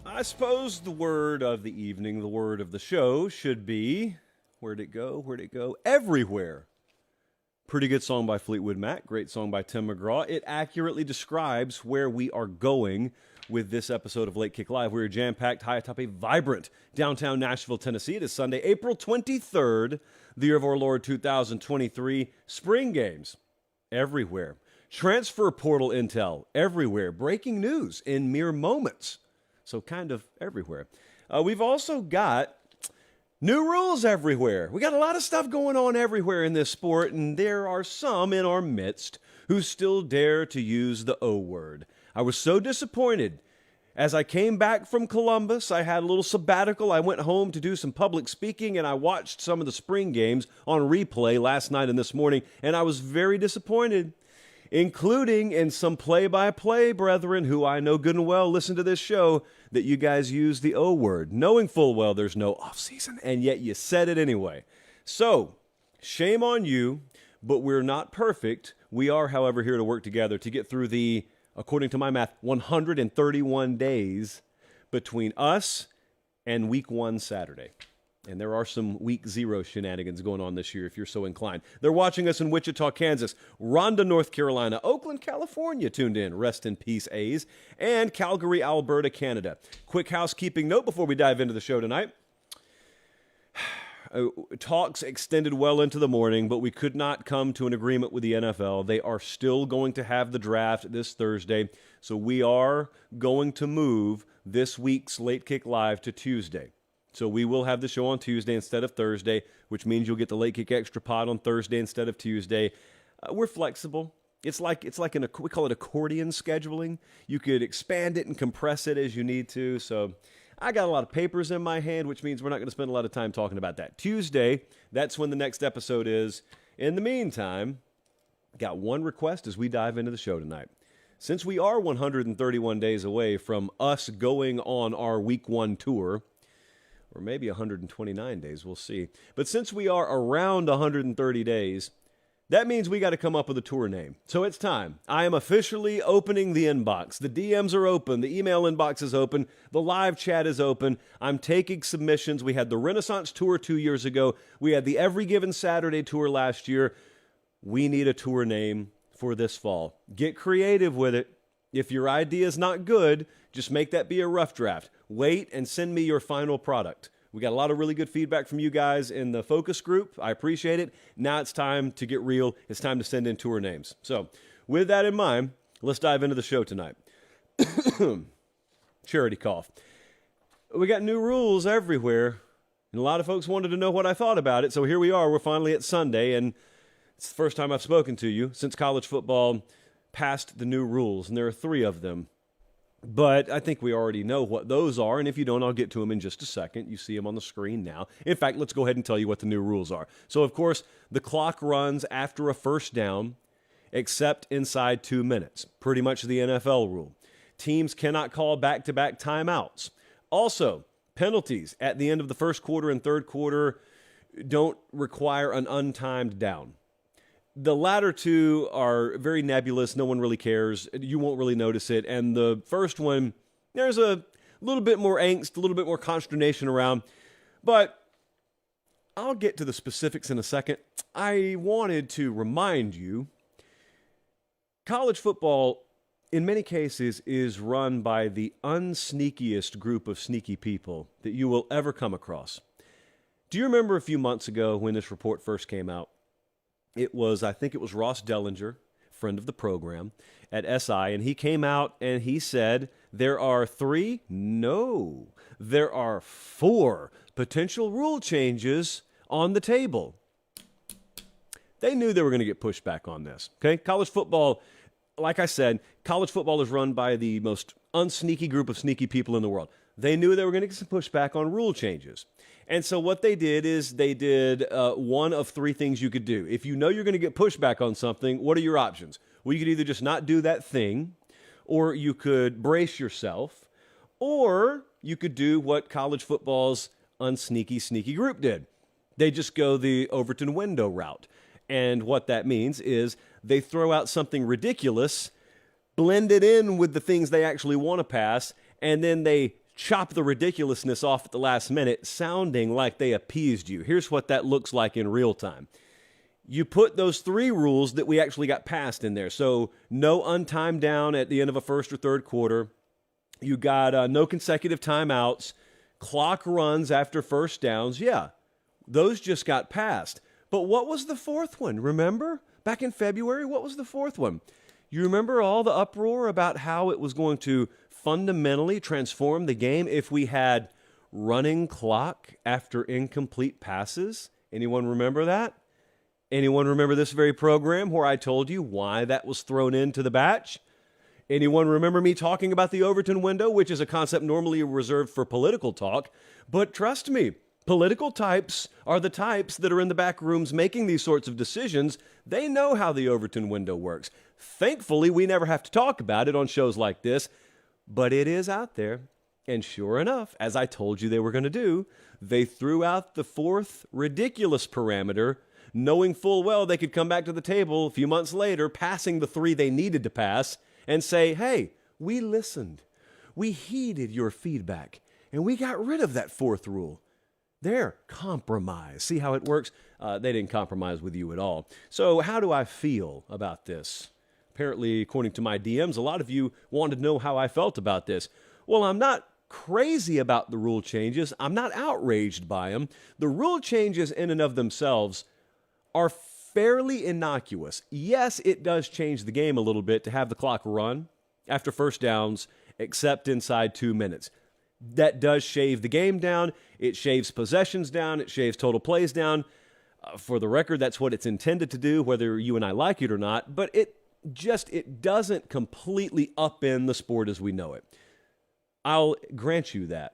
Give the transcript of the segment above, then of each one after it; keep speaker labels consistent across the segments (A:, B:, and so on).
A: I suppose the word of the evening, the word of the show should be, where'd it go? Where'd it go? Everywhere. Pretty good song by Fleetwood Mac. Great song by Tim McGraw. It accurately describes where we are going with this episode of Late Kick Live. We're jam-packed high atop a vibrant downtown Nashville, Tennessee. It is Sunday, April 23rd, the year of our Lord 2023. Spring games everywhere. Transfer portal intel everywhere. Breaking news in mere moments. So kind of everywhere. We've also got new rules everywhere. We got a lot of stuff going on everywhere in this sport, and there are some in our midst who still dare to use the O word. I was so disappointed. As I came back from Columbus, I had a little sabbatical. I went home to do some public speaking, and I watched some of the spring games on replay last night and this morning, and I was very disappointed, including in some play-by-play brethren who I know good and well listen to this show, that you guys use the O word, knowing full well there's no off-season, and yet you said it anyway. So, shame on you, but we're not perfect. We are, however, here to work together to get through the, according to my math, 131 days between us and Week 1 Saturday. And there are some Week 0 shenanigans going on this year, if you're so inclined. They're watching us in Wichita, Kansas, Rhonda, North Carolina, Oakland, California tuned in. Rest in peace, A's. And Calgary, Alberta, Canada. Quick housekeeping note before we dive into the show tonight. Talks extended well into the morning, but we could not come to an agreement with the NFL. They are still going to have the draft this Thursday, so we are going to move this week's Late Kick Live to Tuesday. So we will have the show on Tuesday instead of Thursday, which means you'll get the Late Kick Extra Pod on Thursday instead of Tuesday. We're flexible. It's like we call it accordion scheduling. You could expand it and compress it as you need to. So I got a lot of papers in my hand, which means we're not going to spend a lot of time talking about that. Tuesday, that's when the next episode is. In the meantime, got one request as we dive into the show tonight. Since we are 131 days away from us going on our Week 1 tour, or maybe 129 days, we'll see. But since we are around 130 days, that means we got to come up with a tour name. So it's time. I am officially opening the inbox. The DMs are open. The email inbox is open. The live chat is open. I'm taking submissions. We had the Renaissance Tour 2 years ago. We had the Every Given Saturday Tour last year. We need a tour name for this fall. Get creative with it. If your idea is not good, just make that be a rough draft. Wait and send me your final product. We got a lot of really good feedback from you guys in the focus group. I appreciate it. Now it's time to get real. It's time to send in tour names. So with that in mind, let's dive into the show tonight. Charity cough. We got new rules everywhere, and a lot of folks wanted to know what I thought about it. So here we are. We're finally at Sunday, and it's the first time I've spoken to you since college football passed the new rules, and there are 3 of them. But I think we already know what those are, and if you don't, I'll get to them in just a second. You see them on the screen now. In fact, let's go ahead and tell you what the new rules are. So, of course, the clock runs after a first down, except inside 2 minutes. Pretty much the NFL rule. Teams cannot call back-to-back timeouts. Also, penalties at the end of the first quarter and third quarter don't require an untimed down. The latter 2 are very nebulous. No one really cares. You won't really notice it. And the first one, there's a little bit more angst, a little bit more consternation around. But I'll get to the specifics in a second. I wanted to remind you, college football, in many cases, is run by the unsneakiest group of sneaky people that you will ever come across. Do you remember a few months ago when this report first came out? I think it was Ross Dellinger, friend of the program, at SI, and he came out and he said, there are 3? No, there are 4 potential rule changes on the table. They knew they were going to get pushback on this, okay? College football, like I said, college football is run by the most unsneaky group of sneaky people in the world. They knew they were going to get some pushback on rule changes. And so what they did is they did one of 3 things you could do. If you know you're going to get pushback on something, what are your options? Well, you could either just not do that thing, or you could brace yourself, or you could do what college football's unsneaky group did. They just go the Overton window route. And what that means is they throw out something ridiculous, blend it in with the things they actually want to pass, and then they chop the ridiculousness off at the last minute, sounding like they appeased you. Here's what that looks like in real time. You put those 3 rules that we actually got passed in there. So no untimed down at the end of a first or third quarter. You got no consecutive timeouts. Clock runs after first downs. Yeah, those just got passed. But what was the 4th one? Remember? Back in February, what was the 4th one? You remember all the uproar about how it was going to fundamentally transform the game if we had running clock after incomplete passes? Anyone remember that? Anyone remember this very program where I told you why that was thrown into the batch? Anyone remember me talking about the Overton window, which is a concept normally reserved for political talk? But trust me, political types are the types that are in the back rooms making these sorts of decisions. They know how the Overton window works. Thankfully, we never have to talk about it on shows like this, but it is out there. And sure enough, as I told you they were going to do, they threw out the 4th ridiculous parameter, knowing full well they could come back to the table a few months later, passing the 3 they needed to pass, and say, hey, we listened. We heeded your feedback, and we got rid of that 4th rule. There, compromise. See how it works? They didn't compromise with you at all. So how do I feel about this? Apparently, according to my DMs, a lot of you wanted to know how I felt about this. Well, I'm not crazy about the rule changes. I'm not outraged by them. The rule changes in and of themselves are fairly innocuous. Yes, it does change the game a little bit to have the clock run after first downs, except inside 2 minutes. That does shave the game down. It shaves possessions down. It shaves total plays down. For the record, that's what it's intended to do, whether you and I like it or not. But it doesn't completely upend the sport as we know it. I'll grant you that.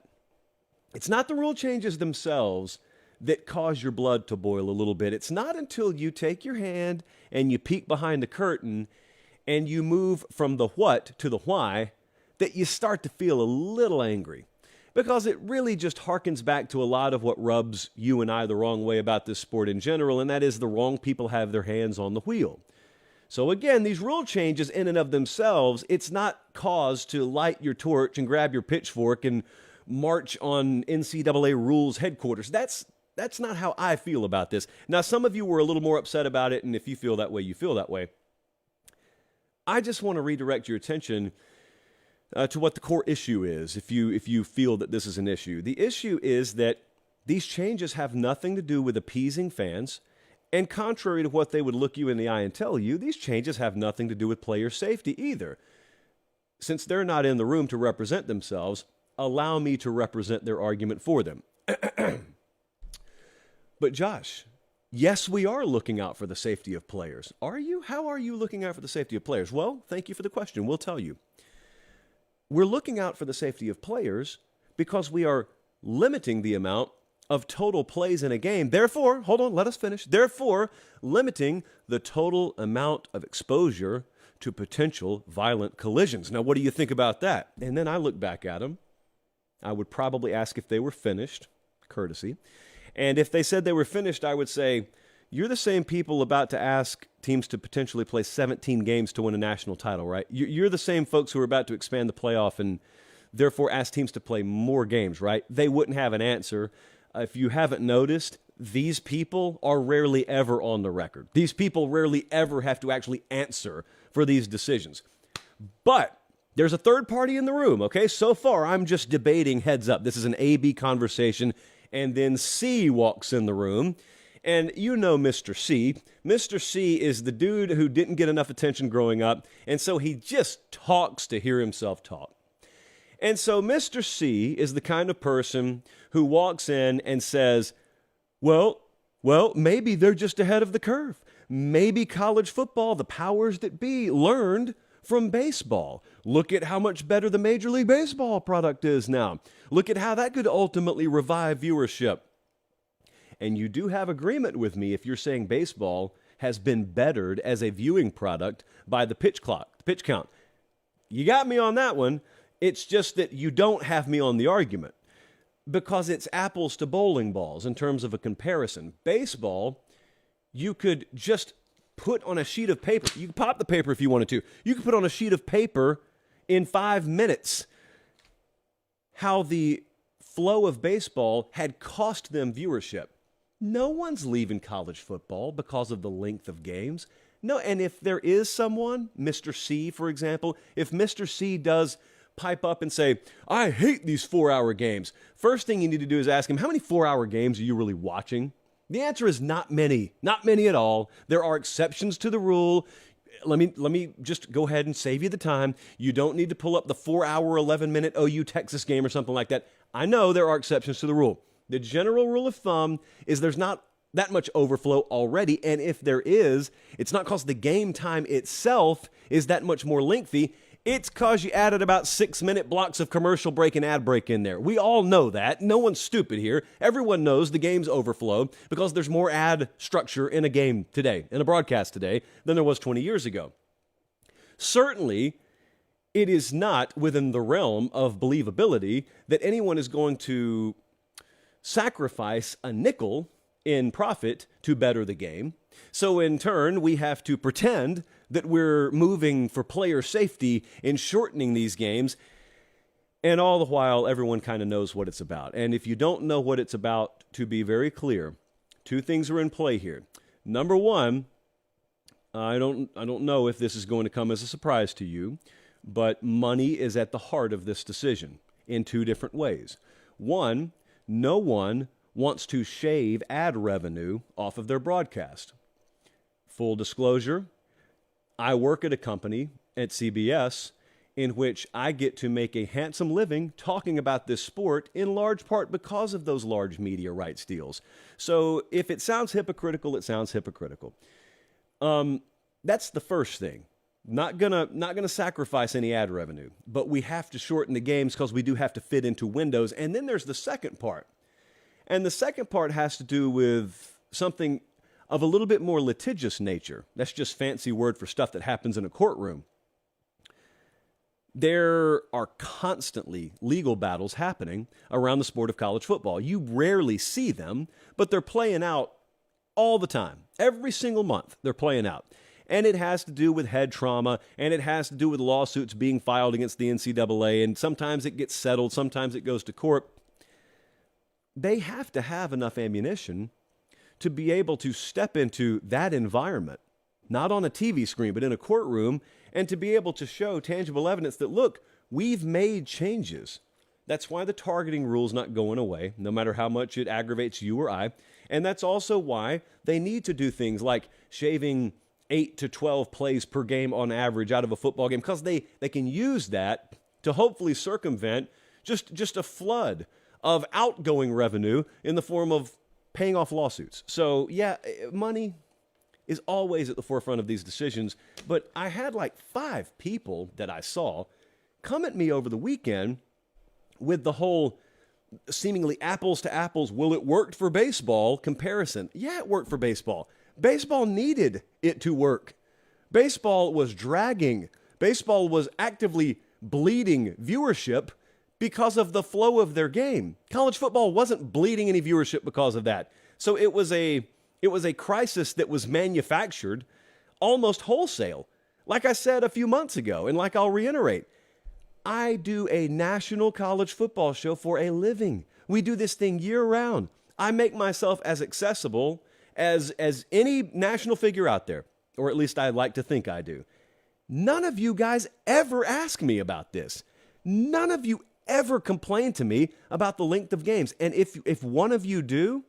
A: It's not the rule changes themselves that cause your blood to boil a little bit. It's not until you take your hand and you peek behind the curtain and you move from the what to the why that you start to feel a little angry. Because it really just harkens back to a lot of what rubs you and I the wrong way about this sport in general, and that is the wrong people have their hands on the wheel. So again, these rule changes in and of themselves, it's not cause to light your torch and grab your pitchfork and march on NCAA rules headquarters. That's not how I feel about this. Now, some of you were a little more upset about it, and if you feel that way, you feel that way. I just want to redirect your attention to what the core issue is, if you feel that this is an issue. The issue is that these changes have nothing to do with appeasing fans, and contrary to what they would look you in the eye and tell you, these changes have nothing to do with player safety either. Since they're not in the room to represent themselves, allow me to represent their argument for them. But Josh, yes, we are looking out for the safety of players. Are you? How are you looking out for the safety of players? Well, thank you for the question. We'll tell you. We're looking out for the safety of players because we are limiting the amount of total plays in a game. Therefore, hold on, let us finish. Therefore, limiting the total amount of exposure to potential violent collisions. Now, what do you think about that? And then I look back at them. I would probably ask if they were finished, courtesy. And if they said they were finished, I would say, you're the same people about to ask teams to potentially play 17 games to win a national title, right? You're the same folks who are about to expand the playoff and therefore ask teams to play more games, right? They wouldn't have an answer. If you haven't noticed, these people are rarely ever on the record. These people rarely ever have to actually answer for these decisions. But there's a third party in the room, okay? So far, I'm just debating heads up. This is an A-B conversation, and then C walks in the room. And you know Mr. C. Mr. C is the dude who didn't get enough attention growing up, and so he just talks to hear himself talk. And so Mr. C is the kind of person who walks in and says, well, maybe they're just ahead of the curve. Maybe college football, the powers that be, learned from baseball. Look at how much better the Major League Baseball product is now. Look at how that could ultimately revive viewership. And you do have agreement with me if you're saying baseball has been bettered as a viewing product by the pitch clock, the pitch count. You got me on that one. It's just that you don't have me on the argument because it's apples to bowling balls in terms of a comparison. Baseball, you could just put on a sheet of paper. You could pop the paper if you wanted to. You could put on a sheet of paper in 5 minutes how the flow of baseball had cost them viewership. No one's leaving college football because of the length of games. No, and if there is someone, Mr. C, for example, if Mr. C does pipe up and say, I hate these 4-hour games, first thing you need to do is ask him, how many 4-hour games are you really watching? The answer is not many at all. There are exceptions to the rule. Let me just go ahead and save you the time. You don't need to pull up the 4-hour, 11-minute OU Texas game or something like that. I know there are exceptions to the rule. The general rule of thumb is there's not that much overflow already, and if there is, it's not because the game time itself is that much more lengthy. It's because you added about 6-minute blocks of commercial break and ad break in there. We all know that. No one's stupid here. Everyone knows the games overflow because there's more ad structure in a game today, in a broadcast today, than there was 20 years ago. Certainly, it is not within the realm of believability that anyone is going to sacrifice a nickel in profit to better the game. So in turn, we have to pretend that we're moving for player safety in shortening these games. And all the while, everyone kind of knows what it's about. And if you don't know what it's about, to be very clear, two things are in play here. Number one, I don't know if this is going to come as a surprise to you, but money is at the heart of this decision in two different ways. One, no one wants to shave ad revenue off of their broadcast. Full disclosure, I work at a company at CBS in which I get to make a handsome living talking about this sport, in large part because of those large media rights deals. So if it sounds hypocritical, it sounds hypocritical. That's the first thing. Not gonna sacrifice any ad revenue, but we have to shorten the games because we do have to fit into windows. And then there's the second part. And the second part has to do with something of a little bit more litigious nature. That's just fancy word for stuff that happens in a courtroom. There are constantly legal battles happening around the sport of college football. You rarely see them, but they're playing out all the time. Every single month, they're playing out. And it has to do with head trauma, and it has to do with lawsuits being filed against the NCAA, and sometimes it gets settled, sometimes it goes to court. They have to have enough ammunition to be able to step into that environment, not on a TV screen, but in a courtroom, and to be able to show tangible evidence that, look, we've made changes. That's why the targeting rule's not going away, no matter how much it aggravates you or I. And that's also why they need to do things like shaving 8 to 12 plays per game on average out of a football game, because they can use that to hopefully circumvent just a flood of outgoing revenue in the form of paying off lawsuits. So yeah, money is always at the forefront of these decisions, but I had like 5 people that I saw come at me over the weekend with the whole seemingly apples to apples, well, it worked for baseball comparison. Yeah, it worked for baseball. Baseball needed it to work. Baseball was dragging. Baseball was actively bleeding viewership because of the flow of their game. College football wasn't bleeding any viewership because of that. So it was a crisis that was manufactured almost wholesale. Like I said a few months ago, and like I'll reiterate, I do a national college football show for a living. We do this thing year round. I make myself as accessible as any national figure out there, or at least I like to think I do. None of you guys ever ask me about this. None of you ever complain to me about the length of games. And if one of you do,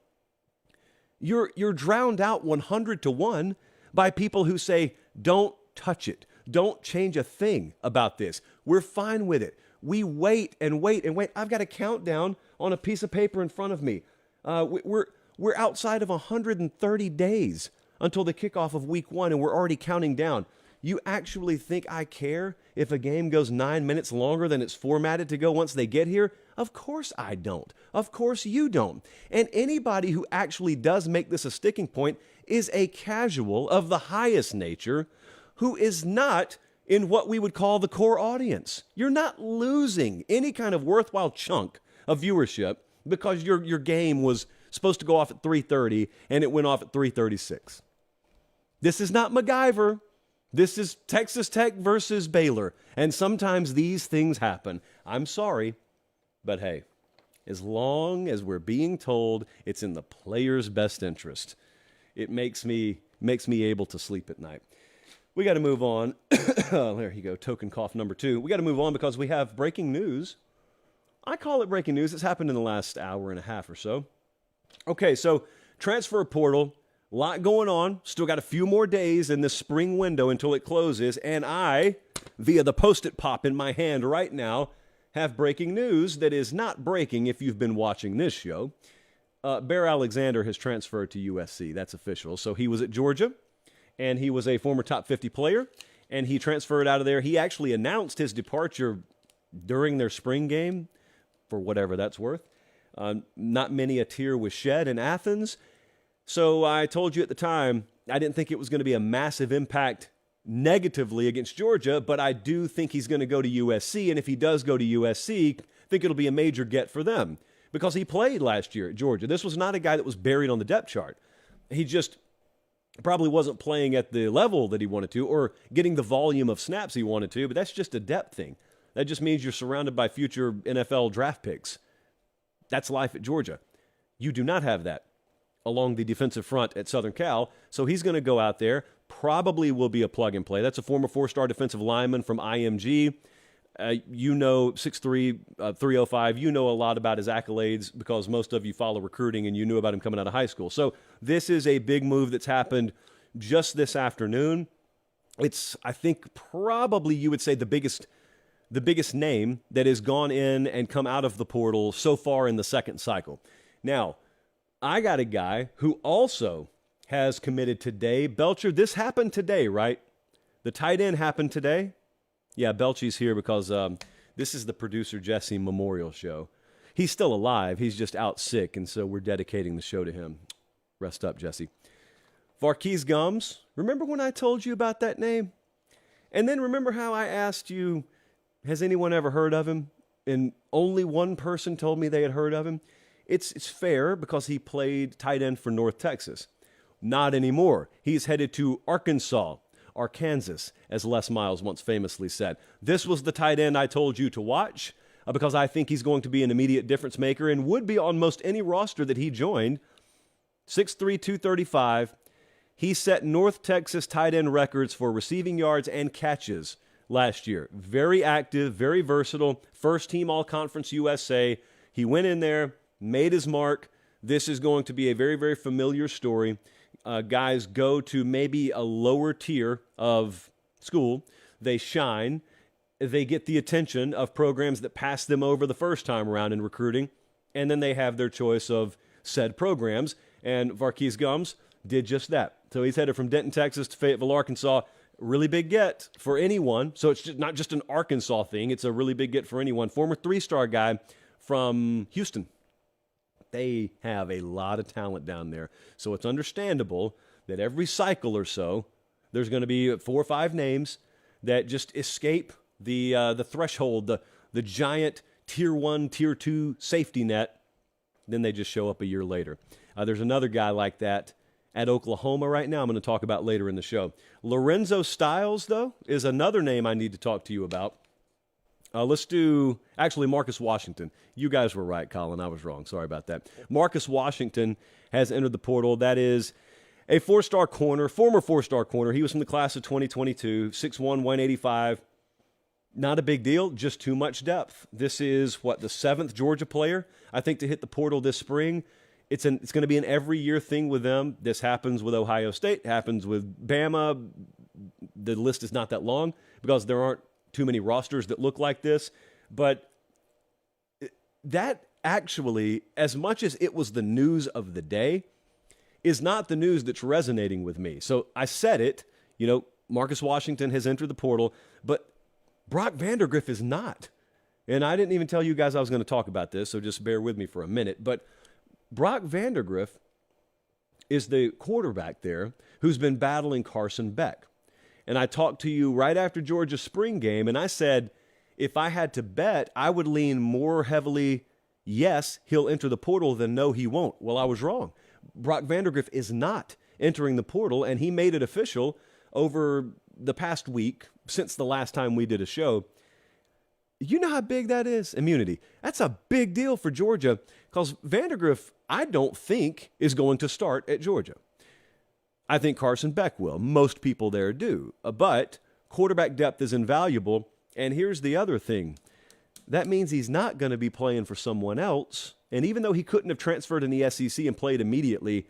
A: you're drowned out 100 to 1 by people who say, don't touch it. Don't change a thing about this. We're fine with it. We wait and wait and wait. I've got a countdown on a piece of paper in front of me. We're outside of 130 days until the kickoff of week 1, and we're already counting down. You actually think I care if a game goes 9 minutes longer than it's formatted to go once they get here? Of course I don't. Of course you don't. And anybody who actually does make this a sticking point is a casual of the highest nature who is not in what we would call the core audience. You're not losing any kind of worthwhile chunk of viewership because your game was supposed to go off at 3:30 and it went off at 3:36. This is not MacGyver. This is Texas Tech versus Baylor. And sometimes these things happen. I'm sorry. But hey, as long as we're being told it's in the player's best interest, it makes me able to sleep at night. We got to move on. There you go, token cough number 2. We got to move on because we have breaking news. I call it breaking news. It's happened in the last hour and a half or so. Okay, so transfer portal, a lot going on. Still got a few more days in this spring window until it closes. And I, via the Post-it pop in my hand right now, have breaking news that is not breaking if you've been watching this show. Bear Alexander has transferred to USC. That's official. So he was at Georgia, and he was a former top 50 player, and he transferred out of there. He actually announced his departure during their spring game, for whatever that's worth. Not many a tear was shed in Athens. So I told you at the time, I didn't think it was going to be a massive impact negatively against Georgia, but I do think he's going to go to USC, and if he does go to USC, I think it'll be a major get for them because he played last year at Georgia. This was not a guy that was buried on the depth chart. He just probably wasn't playing at the level that he wanted to or getting the volume of snaps he wanted to, but that's just a depth thing. That just means you're surrounded by future NFL draft picks. That's life at Georgia. You do not have that along the defensive front at Southern Cal, so he's going to go out there, probably will be a plug-and-play. That's a former 4-star defensive lineman from IMG. 6'3", 305. You know a lot about his accolades because most of you follow recruiting and you knew about him coming out of high school. So this is a big move that's happened just this afternoon. It's, I think, probably you would say the biggest name that has gone in and come out of the portal so far in the second cycle. Now, I got a guy who also has committed today. Belcher, this happened today, right? The tight end happened today? Yeah, Belchy's here because this is the producer Jesse memorial show. He's still alive. He's just out sick, and so we're dedicating the show to him. Rest up, Jesse. Var'Keyes Gumms. Remember when I told you about that name? And then remember how I asked you, has anyone ever heard of him? And only one person told me they had heard of him. It's fair because he played tight end for North Texas. Not anymore. He's headed to Arkansas, as Les Miles once famously said. This was the tight end I told you to watch because I think he's going to be an immediate difference maker and would be on most any roster that he joined. 6'3", 235. He set North Texas tight end records for receiving yards and catches last year. Very active, very versatile, first team All-Conference USA. He went in there, made his mark. This is going to be a very, very familiar story. Guys go to maybe a lower tier of school. They shine. They get the attention of programs that pass them over the first time around in recruiting, and then they have their choice of said programs. And Var'Keyes Gumms did just that. So he's headed from Denton, Texas to Fayetteville, Arkansas. Really big get for anyone. So it's not just an Arkansas thing. It's a really big get for anyone. Former 3-star guy from Houston. They have a lot of talent down there. So it's understandable that every cycle or so, there's going to be 4 or 5 names that just escape the threshold, the giant Tier 1, Tier 2 safety net. Then they just show up a year later. There's another guy like that at Oklahoma right now I'm going to talk about later in the show. Lorenzo Styles, though, is another name I need to talk to you about. Let's do, actually, Marcus Washington. You guys were right, Colin. I was wrong. Sorry about that. Marcus Washington has entered the portal. That is a 4-star corner, former 4-star corner. He was from the class of 2022, 6'1", 185. Not a big deal, just too much depth. This is, the 7th Georgia player, I think, to hit the portal this spring. It's going to be an every-year thing with them. This happens with Ohio State, happens with Bama. The list is not that long because there aren't too many rosters that look like this. But that actually, as much as it was the news of the day, is not the news that's resonating with me. So I said it, Marcus Washington has entered the portal, but Brock Vandagriff is not. And I didn't even tell you guys I was going to talk about this, so just bear with me for a minute. But Brock Vandagriff is the quarterback there who's been battling Carson Beck. And I talked to you right after Georgia's spring game, and I said, if I had to bet, I would lean more heavily, yes, he'll enter the portal than no, he won't. Well, I was wrong. Brock Vandagriff is not entering the portal, and he made it official over the past week, since the last time we did a show. You know how big that is? Immunity. That's a big deal for Georgia because Vandegrift, I don't think, is going to start at Georgia. I think Carson Beck will. Most people there do. But quarterback depth is invaluable. And here's the other thing. That means he's not going to be playing for someone else. And even though he couldn't have transferred in the SEC and played immediately,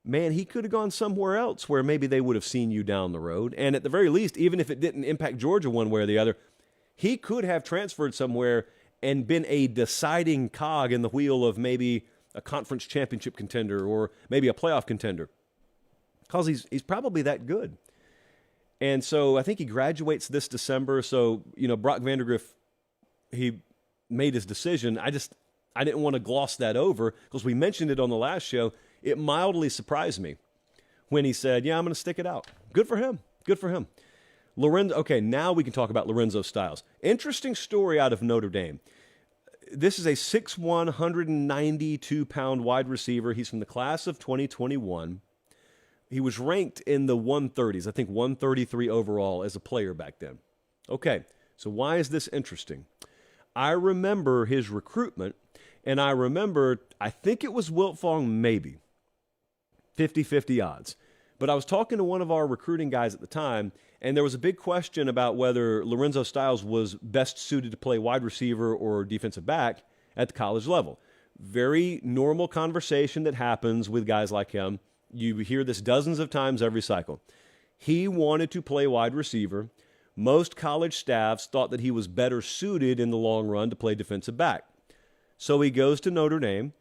A: man, he could have gone somewhere else where maybe they would have seen you down the road. And at the very least, even if it didn't impact Georgia one way or the other, he could have transferred somewhere and been a deciding cog in the wheel of maybe a conference championship contender or maybe a playoff contender because he's probably that good. And so I think he graduates this December. So, Brock Vandegrift, he made his decision. I didn't want to gloss that over because we mentioned it on the last show. It mildly surprised me when he said, yeah, I'm going to stick it out. Good for him. Good for him. Lorenzo. Okay, now we can talk about Lorenzo Styles. Interesting story out of Notre Dame. This is a 6'1", 192-pound wide receiver. He's from the class of 2021. He was ranked in the 130s, I think 133 overall as a player back then. Okay, so why is this interesting? I remember his recruitment, and I think it was Wiltfong maybe, 50-50 odds. But I was talking to one of our recruiting guys at the time, and there was a big question about whether Lorenzo Styles was best suited to play wide receiver or defensive back at the college level. Very normal conversation that happens with guys like him. You hear this dozens of times every cycle. He wanted to play wide receiver. Most college staffs thought that he was better suited in the long run to play defensive back. So he goes to Notre Dame.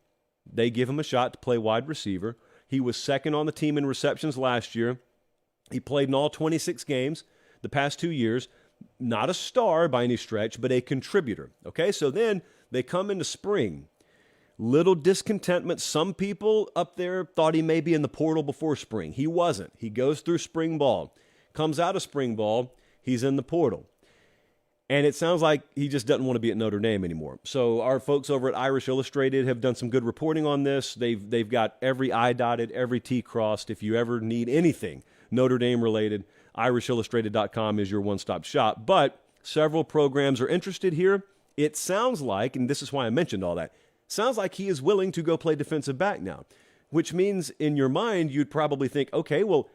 A: They give him a shot to play wide receiver. He was second on the team in receptions last year. He played in all 26 games the past 2 years. Not a star by any stretch, but a contributor. Okay, so then they come into spring. Little discontentment. Some people up there thought he may be in the portal before spring. He wasn't. He goes through spring ball. Comes out of spring ball. He's in the portal. And it sounds like he just doesn't want to be at Notre Dame anymore. So our folks over at Irish Illustrated have done some good reporting on this. They've got every I dotted, every T crossed. If you ever need anything Notre Dame related, irishillustrated.com is your one-stop shop. But several programs are interested here. It sounds like, and this is why I mentioned all that, sounds like he is willing to go play defensive back now, which means in your mind you'd probably think, okay, well,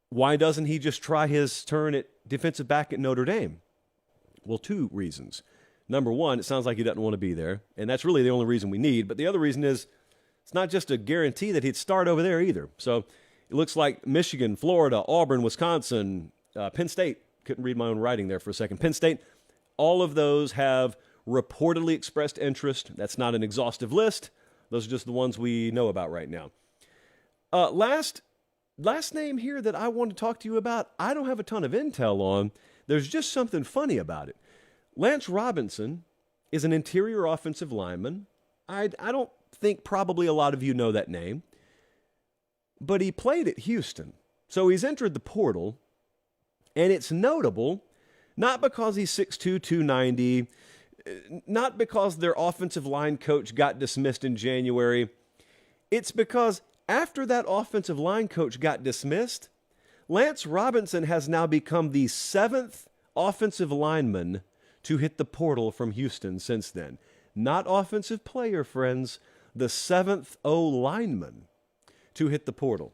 A: why doesn't he just try his turn at defensive back at Notre Dame? Well, two reasons. Number one, it sounds like he doesn't want to be there, and that's really the only reason we need. But the other reason is it's not just a guarantee that he'd start over there either. So it looks like Michigan, Florida, Auburn, Wisconsin, Penn State, couldn't read my own writing there for a second, Penn State, all of those have reportedly expressed interest. That's not an exhaustive list. Those are just the ones we know about right now. Last name here that I want to talk to you about, I don't have a ton of intel on. There's just something funny about it. Lance Robinson is an interior offensive lineman. I don't think probably a lot of you know that name. But he played at Houston. So he's entered the portal. And it's notable, not because he's 6'2", 290, not because their offensive line coach got dismissed in January. It's because after that offensive line coach got dismissed, Lance Robinson has now become the 7th offensive lineman to hit the portal from Houston since then. Not offensive player, friends, the 7th O-lineman to hit the portal.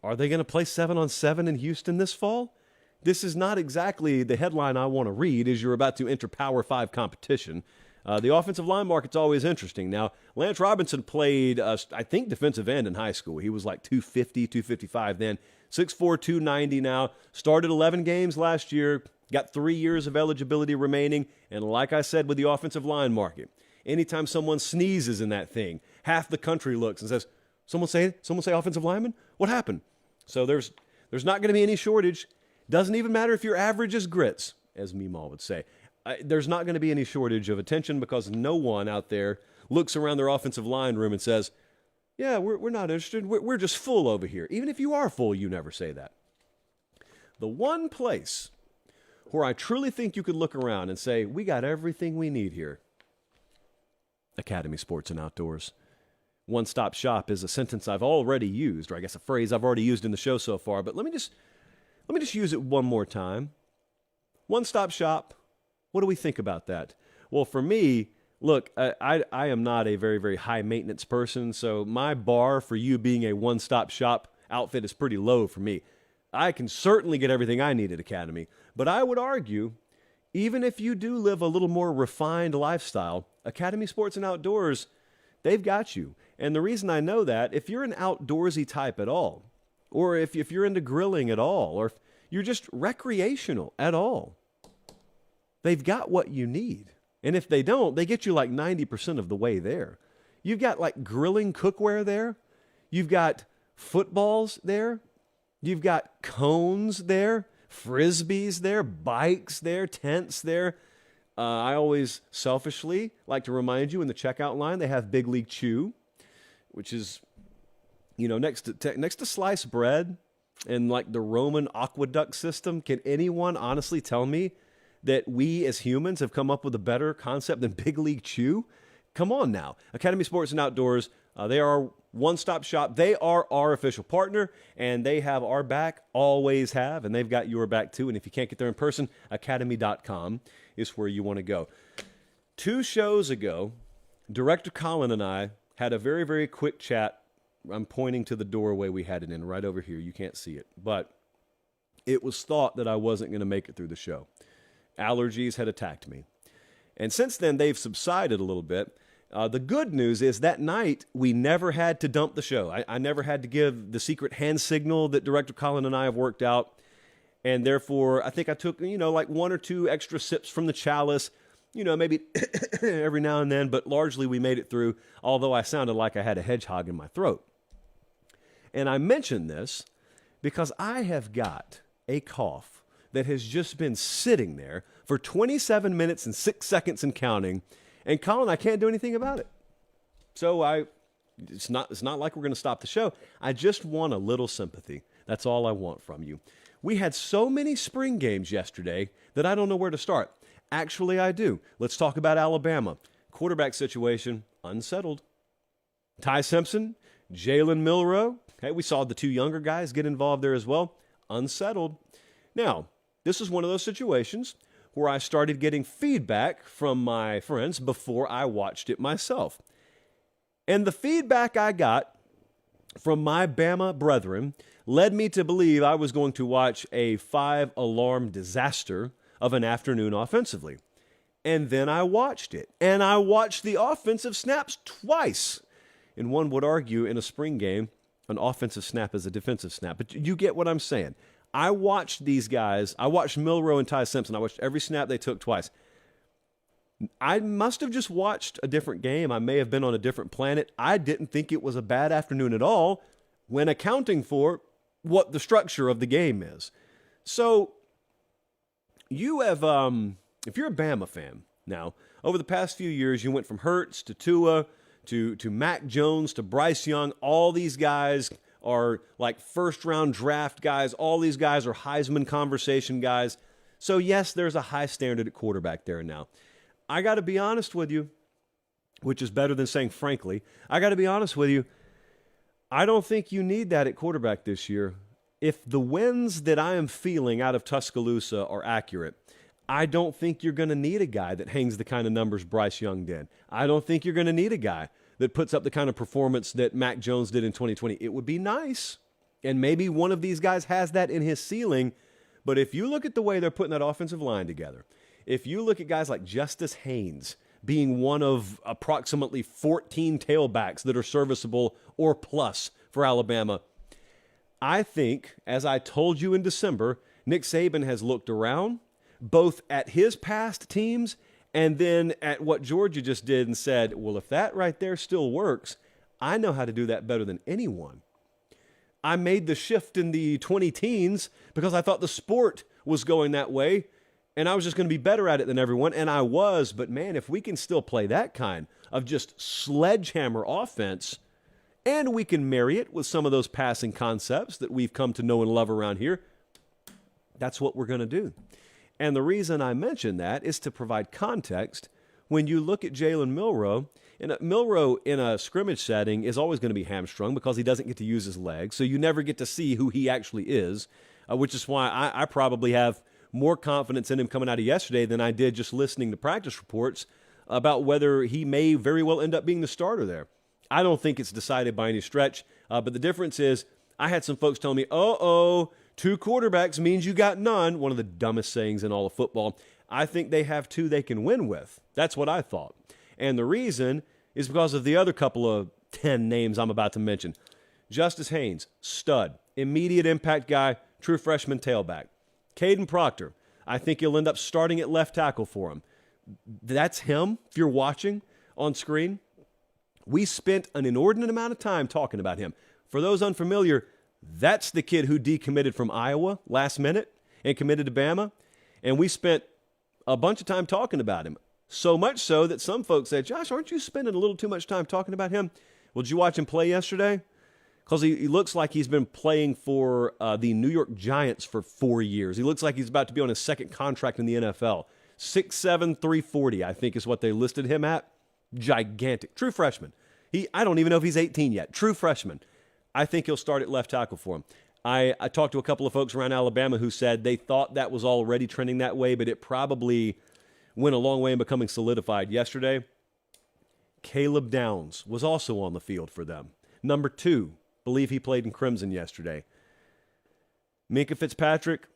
A: Are they going to play 7-on-7 in Houston this fall? This is not exactly the headline I want to read as you're about to enter Power 5 competition. The offensive line market's always interesting. Now, Lance Robinson played, I think, defensive end in high school. He was like 250, 255 then. 6'4", 290 now. Started 11 games last year. Got 3 years of eligibility remaining. And like I said with the offensive line market, anytime someone sneezes in that thing, half the country looks and says, someone say offensive lineman? What happened? So there's not going to be any shortage. Doesn't even matter if your average is grits, as Meemaw would say. There's not going to be any shortage of attention because no one out there looks around their offensive line room and says, yeah, we're not interested. We're just full over here. Even if you are full, you never say that. The one place where I truly think you could look around and say, we got everything we need here, Academy Sports and Outdoors. One-stop shop is a sentence I've already used, or I guess a phrase I've already used in the show so far, but let me just use it one more time. One-stop shop, What do we think about that? Well, for me, look, I am not a very, very high maintenance person, so my bar for you being a one-stop shop outfit is pretty low for me. I can certainly get everything I need at Academy, but I would argue, even if you do live a little more refined lifestyle, Academy Sports and Outdoors, they've got you. And the reason I know that, if you're an outdoorsy type at all, or if you're into grilling at all, or if you're just recreational at all, they've got what you need. And if they don't, they get you like 90% of the way there. You've got like grilling cookware there. You've got footballs there. You've got cones there, frisbees there, bikes there, tents there. I always selfishly like to remind you in the checkout line, they have Big League Chew, which is, you know, next to sliced bread and like the Roman aqueduct system. Can anyone honestly tell me that we as humans have come up with a better concept than Big League Chew? Come on now. Academy Sports and Outdoors, they are our one-stop shop. They are our official partner, and they have our back, always have, and they've got your back too. And if you can't get there in person, academy.com is where you want to go. 2 shows ago, Director Colin and I had a very, very quick chat. I'm pointing to the doorway we had it in right over here. You can't see it, but it was thought that I wasn't going to make it through the show. Allergies had attacked me. And since then, they've subsided a little bit. The good news is that night, we never had to dump the show. I never had to give the secret hand signal that Director Colin and I have worked out. And therefore, I think I took, like 1 or 2 extra sips from the chalice, maybe every now and then, but largely we made it through, although I sounded like I had a hedgehog in my throat. And I mention this because I have got a cough that has just been sitting there for 27 minutes and 6 seconds and counting. And Colin, I can't do anything about it. So it's not like we're going to stop the show. I just want a little sympathy. That's all I want from you. We had so many spring games yesterday that I don't know where to start. Actually, I do. Let's talk about Alabama. Quarterback situation, unsettled. Ty Simpson, Jalen Milroe. Hey, we saw the 2 younger guys get involved there as well. Unsettled. Now, this is one of those situations where I started getting feedback from my friends before I watched it myself. And the feedback I got from my Bama brethren led me to believe I was going to watch a 5-alarm disaster of an afternoon offensively. And then I watched it. And I watched the offensive snaps twice. And one would argue in a spring game, an offensive snap is a defensive snap. But you get what I'm saying. I watched these guys. I watched Milroe and Ty Simpson. I watched every snap they took twice. I must have just watched a different game. I may have been on a different planet. I didn't think it was a bad afternoon at all when accounting for what the structure of the game is. So you have, if you're a Bama fan now, over the past few years, you went from Hurts to Tua to Mac Jones to Bryce Young. All these guys are like first-round draft guys. All these guys are Heisman conversation guys. So, yes, there's a high standard at quarterback there now. I got to be honest with you, which is better than saying frankly. I got to be honest with you. I don't think you need that at quarterback this year. If the wins that I am feeling out of Tuscaloosa are accurate, I don't think you're going to need a guy that hangs the kind of numbers Bryce Young did. I don't think you're going to need a guy that puts up the kind of performance that Mac Jones did in 2020. It would be nice, and maybe one of these guys has that in his ceiling, but if you look at the way they're putting that offensive line together, if you look at guys like Justice Haynes being one of approximately 14 tailbacks that are serviceable or plus for Alabama, I think, as I told you in December, Nick Saban has looked around, both at his past teams and then at what Georgia just did and said, well, if that right there still works, I know how to do that better than anyone. I made the shift in the 20 teens because I thought the sport was going that way, and I was just going to be better at it than everyone, and I was. But, man, if we can still play that kind of just sledgehammer offense, and we can marry it with some of those passing concepts that we've come to know and love around here, that's what we're going to do. And the reason I mention that is to provide context. When you look at Jalen Milroe, and Milroe in a scrimmage setting is always going to be hamstrung because he doesn't get to use his legs, so you never get to see who he actually is, which is why I probably have more confidence in him coming out of yesterday than I did just listening to practice reports about whether he may very well end up being the starter there. I don't think it's decided by any stretch, but the difference is I had some folks telling me, two quarterbacks means you got none. One of the dumbest sayings in all of football. I think they have two they can win with. That's what I thought. And the reason is because of the other couple of 10 names I'm about to mention. Justice Haynes, stud, immediate impact guy, true freshman tailback. Caden Proctor, I think he'll end up starting at left tackle for him. That's him, if you're watching on screen. We spent an inordinate amount of time talking about him. For those unfamiliar, that's the kid who decommitted from Iowa last minute and committed to Bama. And we spent a bunch of time talking about him. So much so that some folks said, Josh, aren't you spending a little too much time talking about him? Well, did you watch him play yesterday? Because he looks like he's been playing for the New York Giants for 4 years. He looks like he's about to be on his second contract in the NFL. 6'7", 340, I think is what they listed him at. Gigantic. True freshman. I don't even know if he's 18 yet. True freshman. I think he'll start at left tackle for him. I talked to a couple of folks around Alabama who said they thought that was already trending that way, but it probably went a long way in becoming solidified yesterday. Caleb Downs was also on the field for them. Number 2, believe he played in Crimson yesterday. Minkah Fitzpatrick,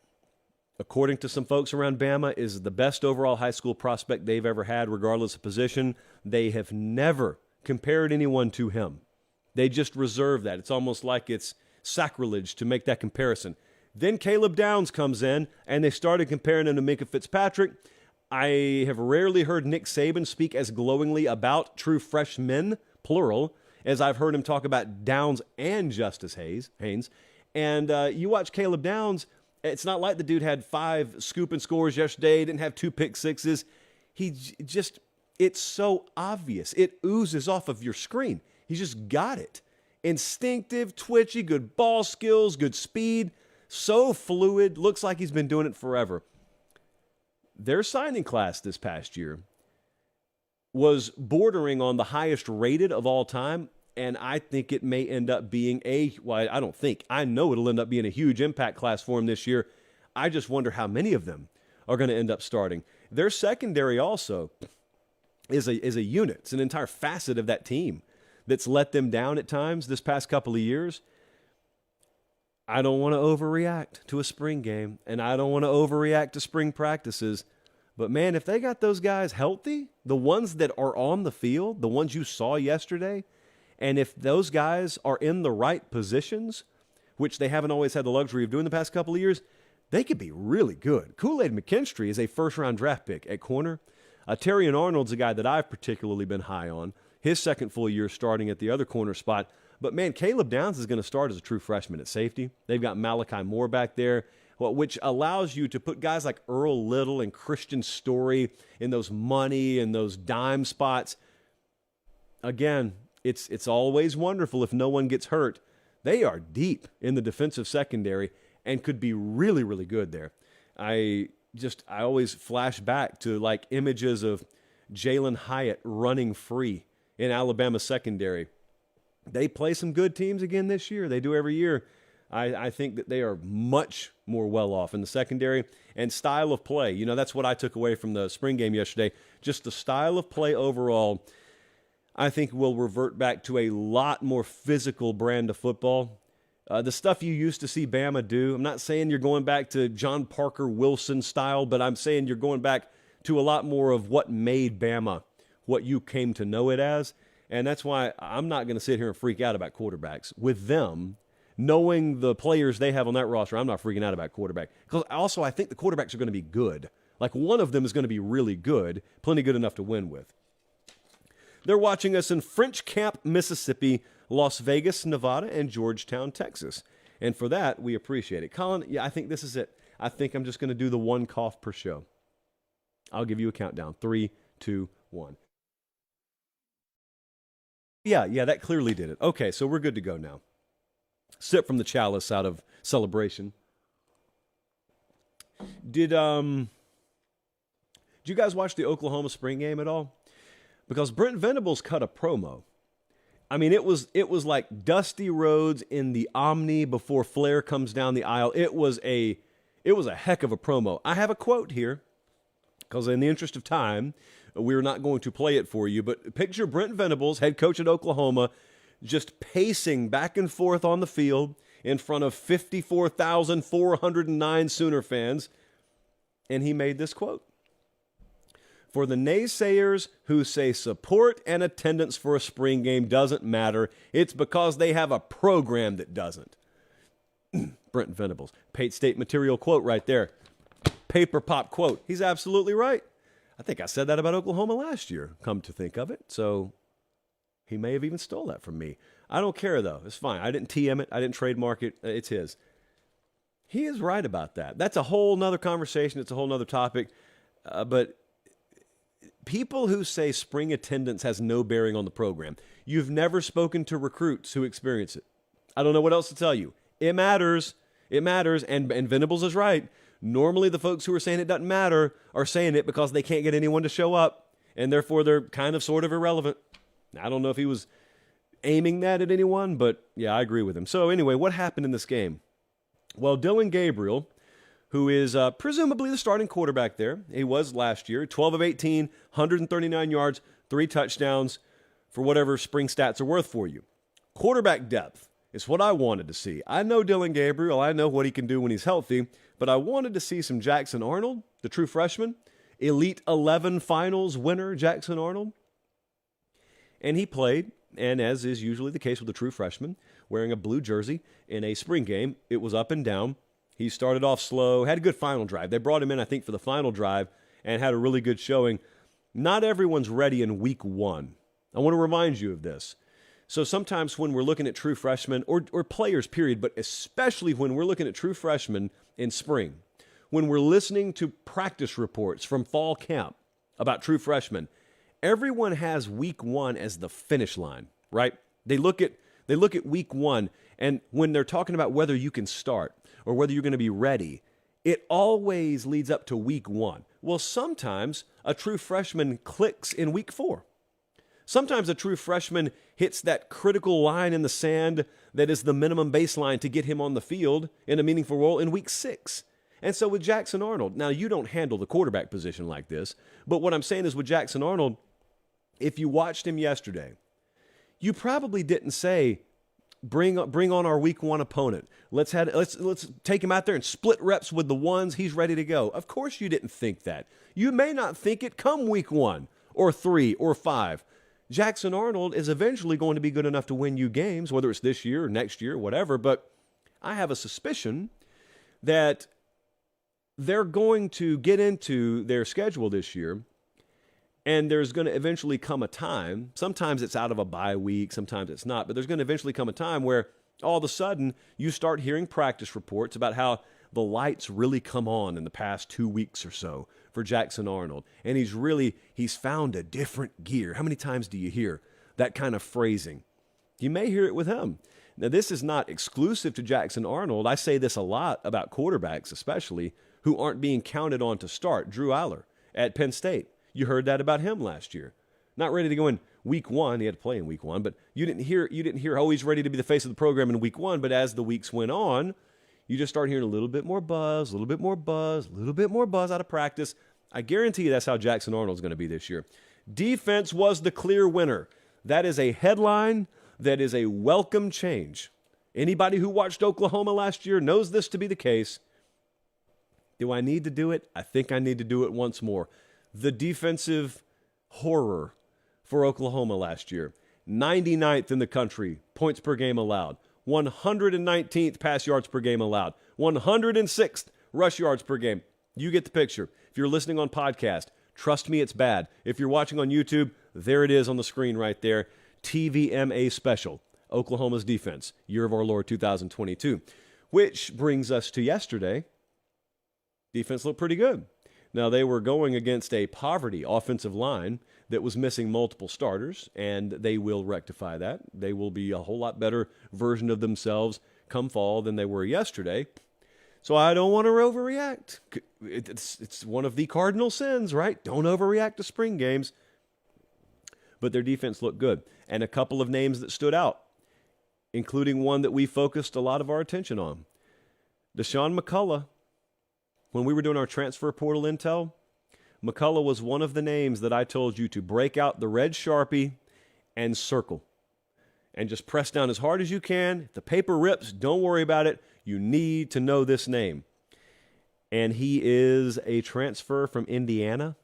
A: according to some folks around Bama, is the best overall high school prospect they've ever had, regardless of position. They have never compared anyone to him. They just reserve that. It's almost like it's sacrilege to make that comparison. Then Caleb Downs comes in, and they started comparing him to Minkah Fitzpatrick. I have rarely heard Nick Saban speak as glowingly about true freshmen, plural, as I've heard him talk about Downs and Justice Haynes. And you watch Caleb Downs, it's not like the dude had 5 scoop and scores yesterday, didn't have 2 pick sixes. It's so obvious. It oozes off of your screen. He's just got it. Instinctive, twitchy, good ball skills, good speed, so fluid, looks like he's been doing it forever. Their signing class this past year was bordering on the highest rated of all time, and I think it may end up being I know it'll end up being a huge impact class for him this year. I just wonder how many of them are going to end up starting. Their secondary also is a unit. It's an entire facet of that team that's let them down at times this past couple of years. I don't want to overreact to a spring game, and I don't want to overreact to spring practices. But, man, if they got those guys healthy, the ones that are on the field, the ones you saw yesterday, and if those guys are in the right positions, which they haven't always had the luxury of doing the past couple of years, they could be really good. Kool-Aid McKinstry is a first-round draft pick at corner. Terrion Arnold's a guy that I've particularly been high on. His second full year starting at the other corner spot. But, man, Caleb Downs is going to start as a true freshman at safety. They've got Malachi Moore back there, which allows you to put guys like Earl Little and Christian Story in those money and those dime spots. Again, it's always wonderful if no one gets hurt. They are deep in the defensive secondary and could be really, really good there. I always flash back to like images of Jalen Hyatt running free in Alabama secondary. They play some good teams again this year. They do every year. I think that they are much more well off in the secondary and style of play. That's what I took away from the spring game yesterday. Just the style of play overall, I think will revert back to a lot more physical brand of football. The stuff you used to see Bama do, I'm not saying you're going back to John Parker Wilson style, but I'm saying you're going back to a lot more of what made Bama what you came to know it as. And that's why I'm not going to sit here and freak out about quarterbacks. With them, knowing the players they have on that roster, I'm not freaking out about quarterback. Because also I think the quarterbacks are going to be good. Like one of them is going to be really good, plenty good enough to win with. They're watching us in French Camp, Mississippi, Las Vegas, Nevada, and Georgetown, Texas. And for that, we appreciate it. Colin, yeah, I think this is it. I think I'm just going to do the one cough per show. I'll give you a countdown. 3, 2, 1. Yeah, that clearly did it. Okay, so we're good to go now. Sip from the chalice out of celebration. Did you guys watch the Oklahoma spring game at all? Because Brent Venables cut a promo. I mean, it was like Dusty Rhodes in the Omni before Flair comes down the aisle. It was It was a heck of a promo. I have a quote here, because in the interest of time, we're not going to play it for you, but picture Brent Venables, head coach at Oklahoma, just pacing back and forth on the field in front of 54,409 Sooner fans, and he made this quote. For the naysayers who say support and attendance for a spring game doesn't matter, it's because they have a program that doesn't. Brent Venables. Pate State material quote right there. Paper pop quote. He's absolutely right. I think I said that about Oklahoma last year, come to think of it. So he may have even stole that from me. I don't care, though. It's fine. I didn't TM it. I didn't trademark it. It's his. He is right about that. That's a whole nother conversation. It's a whole nother topic. But people who say spring attendance has no bearing on the program, you've never spoken to recruits who experience it. I don't know what else to tell you. It matters. It matters. And Venables is right. Normally, the folks who are saying it doesn't matter are saying it because they can't get anyone to show up, and therefore they're kind of sort of irrelevant. I don't know if he was aiming that at anyone, but yeah, I agree with him. So anyway, what happened in this game? Well, Dillon Gabriel, who is presumably the starting quarterback there, he was last year, 12 of 18, 139 yards, 3 touchdowns, for whatever spring stats are worth for you. Quarterback depth is what I wanted to see. I know Dillon Gabriel. I know what he can do when he's healthy, but I wanted to see some Jackson Arnold, the true freshman, Elite 11 finals winner Jackson Arnold. And he played, and as is usually the case with a true freshman, wearing a blue jersey in a spring game. It was up and down. He started off slow, had a good final drive. They brought him in, I think, for the final drive and had a really good showing. Not everyone's ready in week 1. I want to remind you of this. So sometimes when we're looking at true freshmen, or players, period, but especially when we're looking at true freshmen in spring, when we're listening to practice reports from fall camp about true freshmen, everyone has week 1 as the finish line, right? They look at week 1, and when they're talking about whether you can start or whether you're going to be ready, it always leads up to week 1. Well, sometimes a true freshman clicks in week 4. Sometimes a true freshman hits that critical line in the sand that is the minimum baseline to get him on the field in a meaningful role in week 6. And so with Jackson Arnold, now you don't handle the quarterback position like this, but what I'm saying is with Jackson Arnold, if you watched him yesterday, you probably didn't say, bring on our week 1 opponent. Let's take him out there and split reps with the ones. He's ready to go. Of course you didn't think that. You may not think it come week 1 or 3 or 5. Jackson Arnold is eventually going to be good enough to win you games, whether it's this year or next year, whatever. But I have a suspicion that they're going to get into their schedule this year, and there's going to eventually come a time, sometimes it's out of a bye week, sometimes it's not, but there's going to eventually come a time where all of a sudden you start hearing practice reports about how the lights really come on in the past 2 weeks or so for Jackson Arnold. And he's found a different gear. How many times do you hear that kind of phrasing? You may hear it with him. Now, this is not exclusive to Jackson Arnold. I say this a lot about quarterbacks, especially, who aren't being counted on to start. Drew Aller at Penn State. You heard that about him last year. Not ready to go in week 1. He had to play in week 1, but you didn't hear, oh, he's ready to be the face of the program in week 1. But as the weeks went on, you just start hearing a little bit more buzz, a little bit more buzz, a little bit more buzz out of practice. I guarantee you that's how Jackson Arnold's going to be this year. Defense was the clear winner. That is a headline. That is a welcome change. Anybody who watched Oklahoma last year knows this to be the case. Do I need to do it? I think I need to do it once more. The defensive horror for Oklahoma last year. 99th in the country, points per game allowed. 119th pass yards per game allowed. 106th rush yards per game. You get the picture. If you're listening on podcast, trust me, it's bad. If you're watching on YouTube, there it is on the screen right there. TVMA special, Oklahoma's defense, year of our Lord 2022. Which brings us to yesterday. Defense looked pretty good. Now, they were going against a poverty offensive line that was missing multiple starters, and they will rectify that. They will be a whole lot better version of themselves come fall than they were yesterday. So I don't want to overreact. It's one of the cardinal sins, right? Don't overreact to spring games. But their defense looked good. And a couple of names that stood out, including one that we focused a lot of our attention on. Deshaun McCullough, when we were doing our transfer portal intel, McCullough was one of the names that I told you to break out the red Sharpie and circle. And just press down as hard as you can. If the paper rips, don't worry about it. You need to know this name. And he is a transfer from Indiana.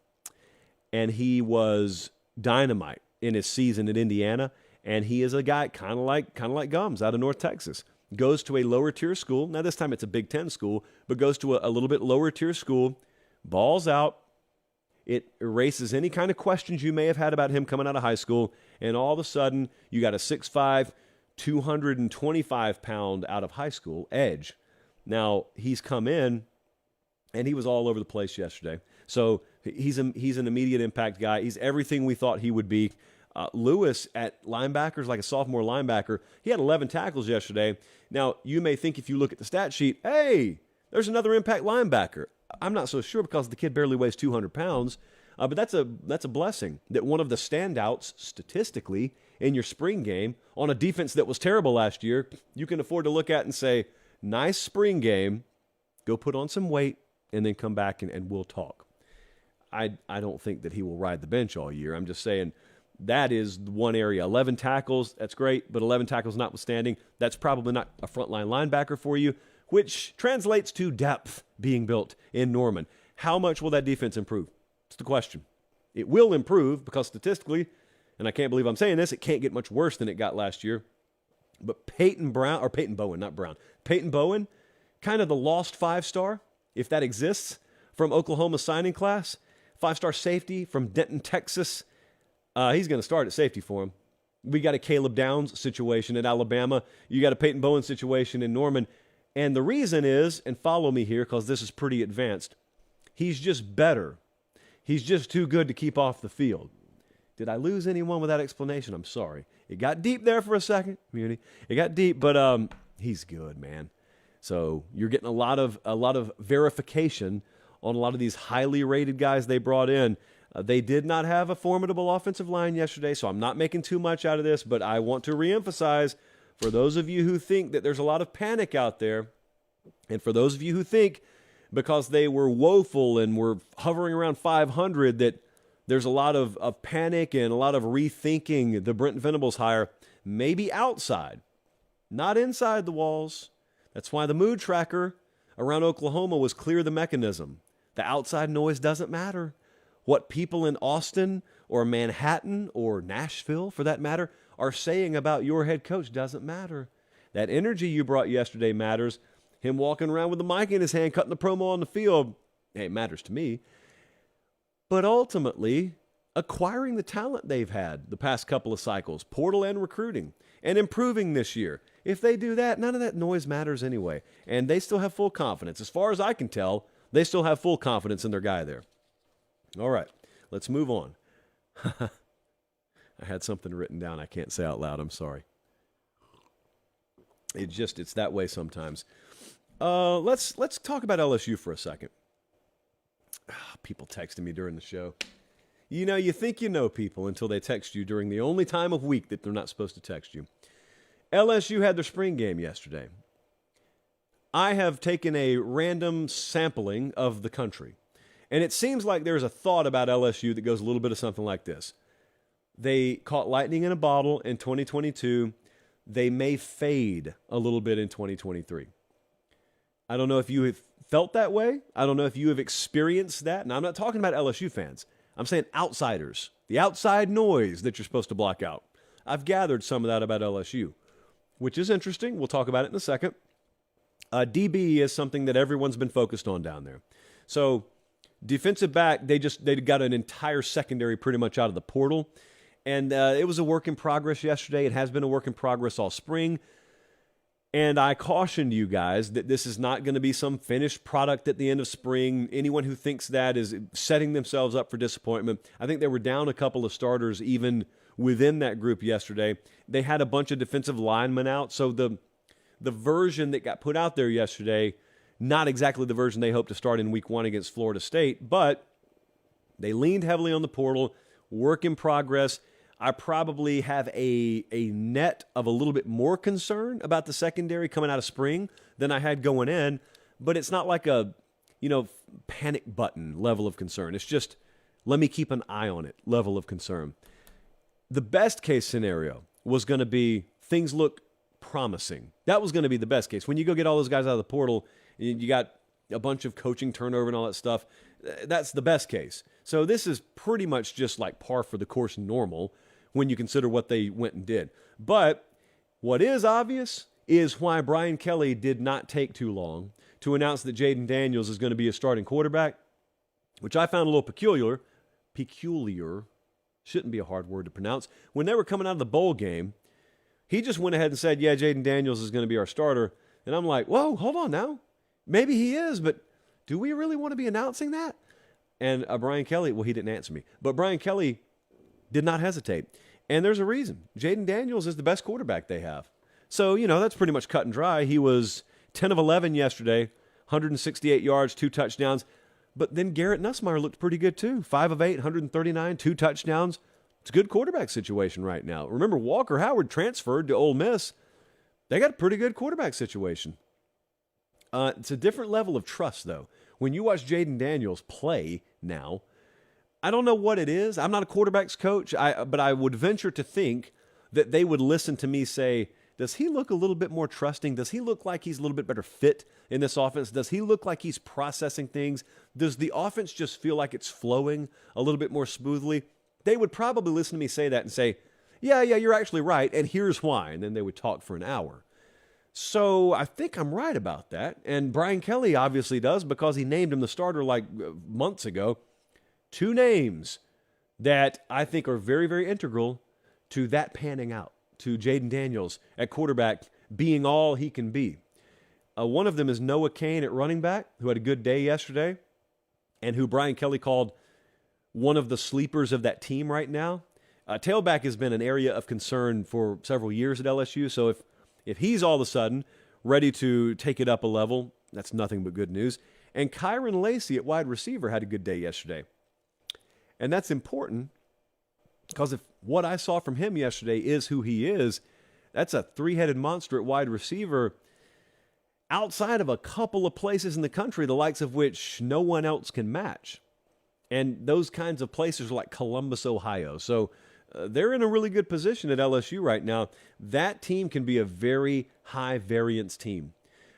A: And he was dynamite in his season at Indiana. And he is a guy kind of like Gumms out of North Texas. Goes to a lower tier school. Now this time it's a Big Ten school, but goes to a little bit lower tier school. Balls out. It erases any kind of questions you may have had about him coming out of high school. And all of a sudden, you got a 6'5", 225-pound out of high school edge. Now, he's come in, and he was all over the place yesterday. So he's an immediate impact guy. He's everything we thought he would be. Lewis at linebackers, like a sophomore linebacker, he had 11 tackles yesterday. Now, you may think if you look at the stat sheet, hey, there's another impact linebacker. I'm not so sure because the kid barely weighs 200 pounds, but that's a blessing that one of the standouts statistically in your spring game on a defense that was terrible last year, you can afford to look at and say, nice spring game, go put on some weight, and then come back and we'll talk. I don't think that he will ride the bench all year. I'm just saying that is one area. 11 tackles, that's great, but 11 tackles notwithstanding, that's probably not a frontline linebacker for you, which translates to depth being built in Norman. How much will that defense improve? It's the question. It will improve because statistically, and I can't believe I'm saying this, it can't get much worse than it got last year. But Peyton Bowen, kind of the lost 5-star, if that exists, from Oklahoma signing class. 5-star safety from Denton, Texas. He's going to start at safety for him. We got a Caleb Downs situation at Alabama. You got a Peyton Bowen situation in Norman. And the reason is, and follow me here because this is pretty advanced, he's just better. He's just too good to keep off the field. Did I lose anyone with that explanation? I'm sorry. It got deep there for a second, community. It got deep, but he's good, man. So you're getting a lot of verification on a lot of these highly rated guys they brought in. They did not have a formidable offensive line yesterday, so I'm not making too much out of this, but I want to reemphasize, for those of you who think that there's a lot of panic out there, and for those of you who think because they were woeful and were hovering around 500 that there's a lot of panic and a lot of rethinking the Brent Venables hire, maybe outside, not inside the walls. That's why the mood tracker around Oklahoma was clear the mechanism. The outside noise doesn't matter. What people in Austin or Manhattan or Nashville, for that matter, are saying about your head coach doesn't matter. That energy you brought yesterday matters. Him walking around with the mic in his hand, cutting the promo on the field, hey, it matters to me. But ultimately, acquiring the talent they've had the past couple of cycles, portal and recruiting, and improving this year. If they do that, none of that noise matters anyway. And they still have full confidence. As far as I can tell, they still have full confidence in their guy there. All right, let's move on. I had something written down I can't say out loud. I'm sorry. It's that way sometimes. Let's talk about LSU for a second. People texting me during the show. You know, you think you know people until they text you during the only time of week that they're not supposed to text you. LSU had their spring game yesterday. I have taken a random sampling of the country, and it seems like there's a thought about LSU that goes a little bit of something like this. They caught lightning in a bottle in 2022. They may fade a little bit in 2023. I don't know if you have felt that way. I don't know if you have experienced that. Now, I'm not talking about LSU fans. I'm saying outsiders, the outside noise that you're supposed to block out. I've gathered some of that about LSU, which is interesting. We'll talk about it in a second. DB is something that everyone's been focused on down there. So defensive back, they got an entire secondary pretty much out of the portal. And it was a work in progress yesterday. It has been a work in progress all spring. And I cautioned you guys that this is not going to be some finished product at the end of spring. Anyone who thinks that is setting themselves up for disappointment. I think they were down a couple of starters even within that group yesterday. They had a bunch of defensive linemen out. So the version that got put out there yesterday, not exactly the version they hope to start in week 1 against Florida State, but they leaned heavily on the portal, work in progress. I probably have a net of a little bit more concern about the secondary coming out of spring than I had going in, but it's not like panic button level of concern. It's just, let me keep an eye on it level of concern. The best case scenario was going to be things look promising. That was going to be the best case. When you go get all those guys out of the portal, you got a bunch of coaching turnover and all that stuff. That's the best case. So this is pretty much just like par for the course normal when you consider what they went and did. But what is obvious is why Brian Kelly did not take too long to announce that Jaden Daniels is going to be a starting quarterback, which I found a little peculiar. Shouldn't be a hard word to pronounce. When they were coming out of the bowl game, he just went ahead and said, yeah, Jaden Daniels is going to be our starter. And I'm like, whoa, hold on now. Maybe he is, but do we really want to be announcing that? And Brian Kelly, well, he didn't answer me. But Brian Kelly did not hesitate. And there's a reason. Jaden Daniels is the best quarterback they have. So, that's pretty much cut and dry. He was 10 of 11 yesterday, 168 yards, 2 touchdowns. But then Garrett Nussmeier looked pretty good too. 5 of 8, 139, 2 touchdowns. It's a good quarterback situation right now. Remember, Walker Howard transferred to Ole Miss. They got a pretty good quarterback situation. It's a different level of trust, though. When you watch Jaden Daniels play now, I don't know what it is. I'm not a quarterback's coach, but I would venture to think that they would listen to me say, does he look a little bit more trusting? Does he look like he's a little bit better fit in this offense? Does he look like he's processing things? Does the offense just feel like it's flowing a little bit more smoothly? They would probably listen to me say that and say, yeah, you're actually right, and here's why. And then they would talk for an hour. So I think I'm right about that. And Brian Kelly obviously does because he named him the starter like months ago. 2 names that I think are very, very integral to that panning out, to Jaden Daniels at quarterback being all he can be. One of them is Noah Cain at running back, who had a good day yesterday, and who Brian Kelly called one of the sleepers of that team right now. Tailback has been an area of concern for several years at LSU, so if he's all of a sudden ready to take it up a level, that's nothing but good news. And Kyron Lacey at wide receiver had a good day yesterday. And that's important because if what I saw from him yesterday is who he is, that's a 3-headed monster at wide receiver outside of a couple of places in the country, the likes of which no one else can match. And those kinds of places are like Columbus, Ohio. So they're in a really good position at LSU right now. That team can be a very high variance team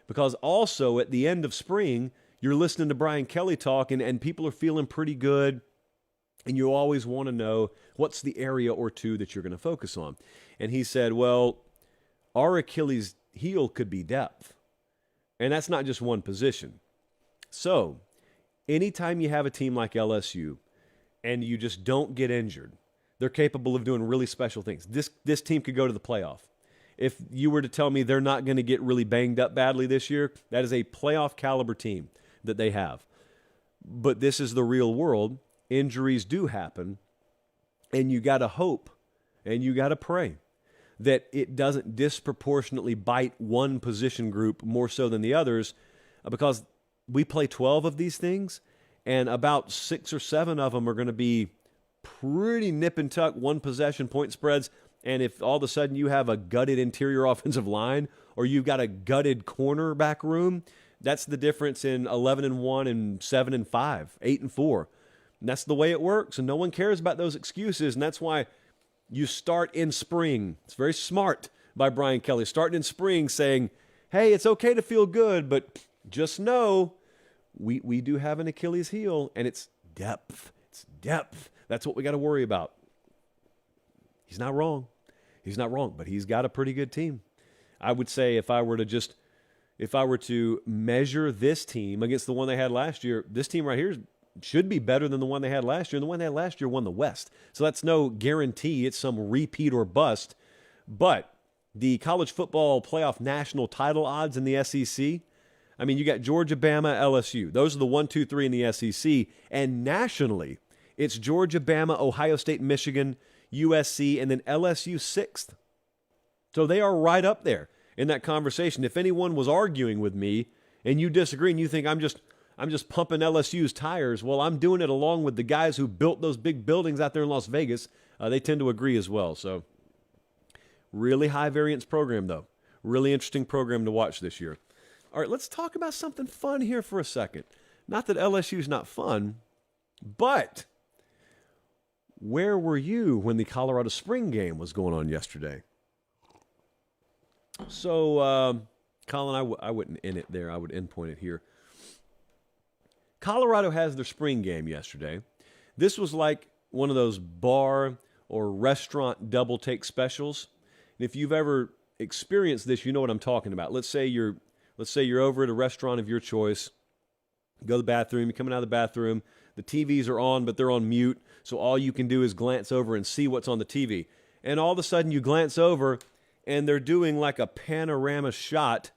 A: because also at the end of spring, you're listening to Brian Kelly talk and people are feeling pretty good. And you always want to know what's the area or two that you're going to focus on. And he said, well, our Achilles heel could be depth. And that's not just one position. So anytime you have a team like LSU and you just don't get injured, they're capable of doing really special things. This team could go to the playoff. If you were to tell me they're not going to get really banged up badly this year, that is a playoff caliber team that they have. But this is the real world. Injuries do happen, and you got to hope and you got to pray that it doesn't disproportionately bite one position group more so than the others because we play 12 of these things, and about 6 or 7 of them are going to be pretty nip and tuck, one possession point spreads. And if all of a sudden you have a gutted interior offensive line or you've got a gutted cornerback room, that's the difference in 11-1 and 7-5, 8-4. And that's the way it works, and no one cares about those excuses, and that's why you start in spring. It's very smart by Brian Kelly, starting in spring saying, hey, it's okay to feel good, but just know we do have an Achilles heel, and it's depth. It's depth. That's what we got to worry about. He's not wrong. He's not wrong, but he's got a pretty good team. I would say if I were to measure this team against the one they had last year, this team right here should be better than the one they had last year. And the one they had last year won the West. So that's no guarantee it's some repeat or bust. But the college football playoff national title odds in the SEC, I mean, you got Georgia, Bama, LSU. Those are the 1, 2, 3 in the SEC. And nationally, it's Georgia, Bama, Ohio State, Michigan, USC, and then LSU 6th. So they are right up there in that conversation. If anyone was arguing with me and you disagree and you think I'm just pumping LSU's tires, well, I'm doing it along with the guys who built those big buildings out there in Las Vegas. They tend to agree as well. So really high variance program, though. Really interesting program to watch this year. All right, let's talk about something fun here for a second. Not that LSU's not fun, but where were you when the Colorado Spring game was going on yesterday? So, Colin, I wouldn't end it there. I would endpoint it here. Colorado has their spring game yesterday. This was like one of those bar or restaurant double take specials. And if you've ever experienced this, you know what I'm talking about. Let's say you're over at a restaurant of your choice. You go to the bathroom, you're coming out of the bathroom, the TVs are on, but they're on mute, so all you can do is glance over and see what's on the TV. And all of a sudden you glance over, and they're doing like a panorama shot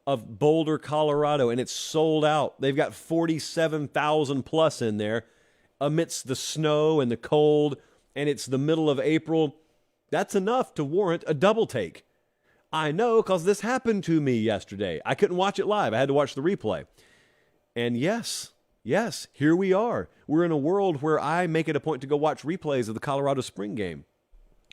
A: of Boulder, Colorado, and it's sold out. They've got 47,000 plus in there amidst the snow and the cold, and it's the middle of April. That's enough to warrant a double take. I know, because this happened to me yesterday. I couldn't watch it live. I had to watch the replay. And yes, here we are. We're in a world where I make it a point to go watch replays of the Colorado Spring game.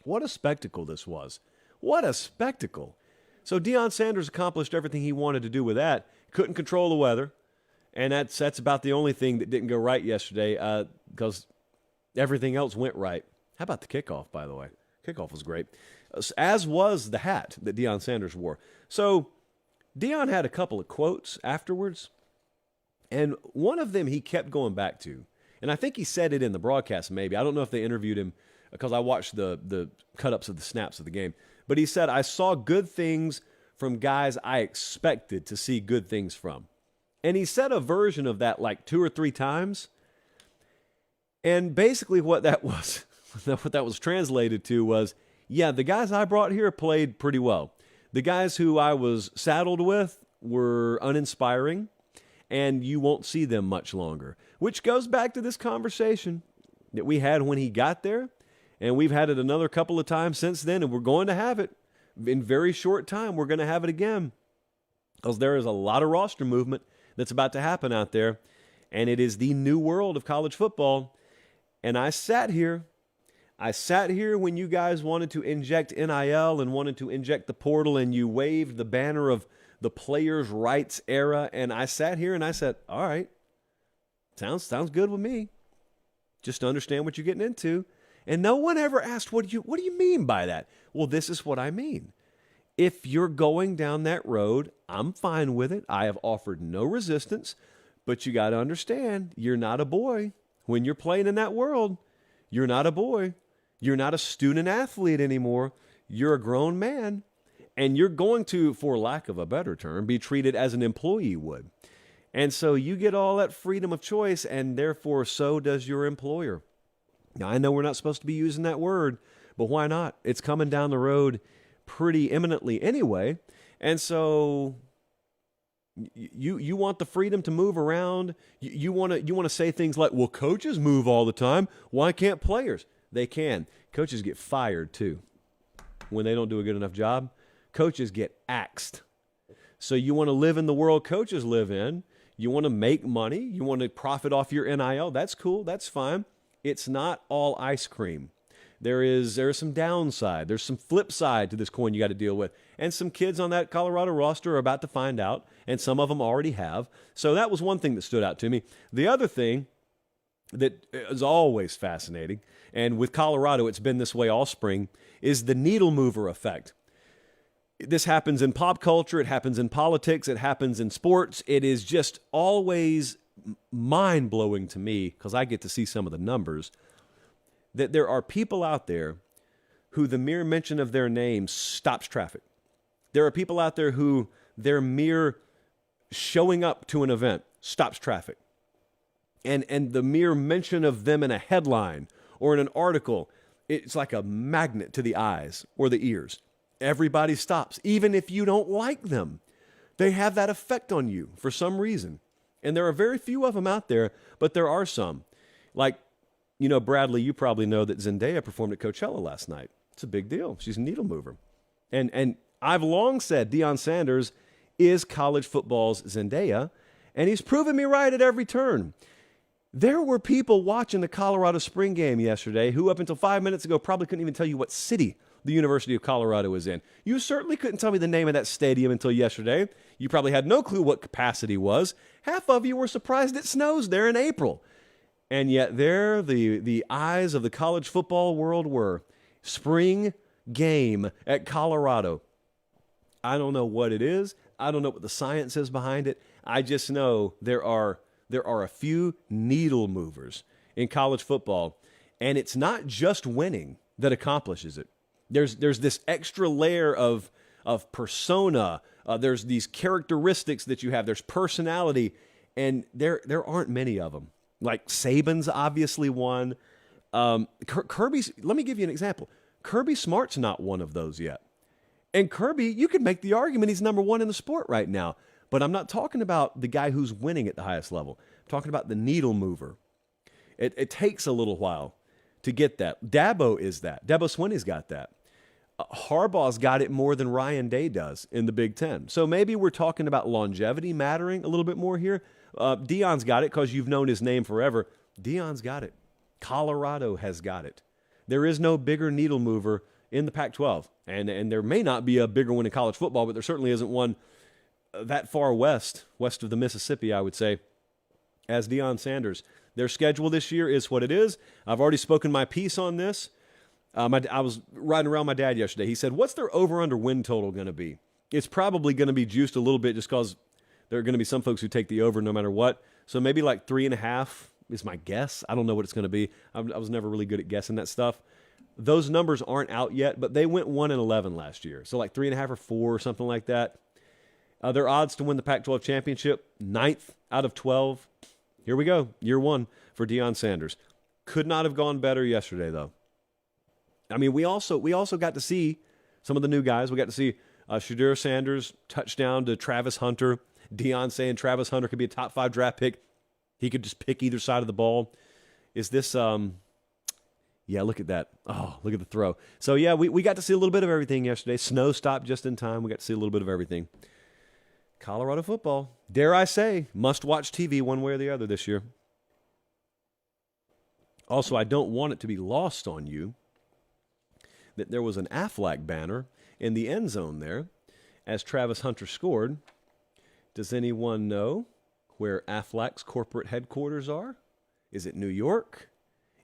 A: What a spectacle this was. What a spectacle. So Deion Sanders accomplished everything he wanted to do with that. Couldn't control the weather. And that's about the only thing that didn't go right yesterday, because everything else went right. How about the kickoff, by the way? Kickoff was great, as was the hat that Deion Sanders wore. So Deion had a couple of quotes afterwards, and one of them he kept going back to. And I think he said it in the broadcast maybe. I don't know if they interviewed him, because I watched the cut-ups of the snaps of the game. But he said, I saw good things from guys I expected to see good things from. And he said a version of that like 2 or 3 times. And basically what that was translated to was, yeah, the guys I brought here played pretty well. The guys who I was saddled with were uninspiring, and you won't see them much longer. Which goes back to this conversation that we had when he got there, and we've had it another couple of times since then, and we're going to have it in very short time. We're going to have it again, because there is a lot of roster movement that's about to happen out there, and it is the new world of college football. And I sat here when you guys wanted to inject NIL and wanted to inject the portal, and you waved the banner of the players' rights era, and I sat here and I said, all right, sounds good with me. Just understand what you're getting into. And no one ever asked, what do you mean by that? Well, this is what I mean. If you're going down that road, I'm fine with it. I have offered no resistance, but you got to understand, you're not a boy. When you're playing in that world, you're not a boy. You're not a student athlete anymore. You're a grown man, and you're going to, for lack of a better term, be treated as an employee would. And so you get all that freedom of choice, and therefore so does your employer. Now, I know we're not supposed to be using that word, but why not? It's coming down the road pretty imminently anyway. And so you want the freedom to move around. You want to say things like, well, coaches move all the time. Why can't players? They can. Coaches get fired too when they don't do a good enough job. Coaches get axed. So you want to live in the world coaches live in. You want to make money. You want to profit off your NIL. That's cool. That's fine. It's not all ice cream. There is some downside. There's some flip side to this coin you got to deal with. And some kids on that Colorado roster are about to find out, and some of them already have. So that was one thing that stood out to me. The other thing that is always fascinating, and with Colorado it's been this way all spring, is the needle mover effect. This happens in pop culture. It happens in politics. It happens in sports. It is just always mind-blowing to me, because I get to see some of the numbers, that there are people out there who the mere mention of their name stops traffic. There are people out there who their mere showing up to an event stops traffic. And the mere mention of them in a headline or in an article, it's like a magnet to the eyes or the ears. Everybody stops, even if you don't like them. They have that effect on you for some reason. And there are very few of them out there, but there are some. Like, you know, Bradley, you probably know that Zendaya performed at Coachella last night. It's a big deal. She's a needle mover. And I've long said Deion Sanders is college football's Zendaya, and he's proven me right at every turn. There were people watching the Colorado Spring game yesterday who up until 5 minutes ago probably couldn't even tell you what city the University of Colorado is in. You certainly couldn't tell me the name of that stadium until yesterday. You probably had no clue what capacity was. Half of you were surprised it snows there in April. And yet there the eyes of the college football world were. Spring game at Colorado. I don't know what it is. I don't know what the science is behind it. I just know there are a few needle movers in college football, and it's not just winning that accomplishes it. There's this extra layer of persona. There's these characteristics that you have. There's personality, and there aren't many of them. Like Saban's obviously one. Kirby's. Let me give you an example. Kirby Smart's not one of those yet. And Kirby, you could make the argument he's number one in the sport right now. But I'm not talking about the guy who's winning at the highest level. I'm talking about the needle mover. It takes a little while to get that. Dabo is that. Dabo Swinney's got that. Harbaugh's got it more than Ryan Day does in the Big Ten. So maybe we're talking about longevity mattering a little bit more here. Deion's got it because you've known his name forever. Deion's got it. Colorado has got it. There is no bigger needle mover in the Pac-12. And there may not be a bigger one in college football, but there certainly isn't one that far west of the Mississippi, I would say, as Deion Sanders. Their schedule this year is what it is. I've already spoken my piece on this. I was riding around my dad yesterday. He said, what's their over-under win total going to be? It's probably going to be juiced a little bit just because there are going to be some folks who take the over no matter what. So maybe like 3.5 is my guess. I don't know what it's going to be. I was never really good at guessing that stuff. Those numbers aren't out yet, but they went 1-11 last year. So like 3.5 or 4 or something like that. Their odds to win the Pac-12 championship, 9th out of 12. Here we go, year one for Deion Sanders. Could not have gone better yesterday, though. I mean, we also got to see some of the new guys. We got to see Shedeur Sanders touchdown to Travis Hunter. Deion saying Travis Hunter could be a top 5 draft pick. He could just pick either side of the ball. Is this yeah, look at that. Oh, look at the throw. So yeah, we got to see a little bit of everything yesterday. Snow stopped just in time. We got to see a little bit of everything. Colorado football, dare I say, must-watch TV one way or the other this year. Also, I don't want it to be lost on you that there was an Aflac banner in the end zone there as Travis Hunter scored. Does anyone know where Aflac's corporate headquarters are? Is it New York?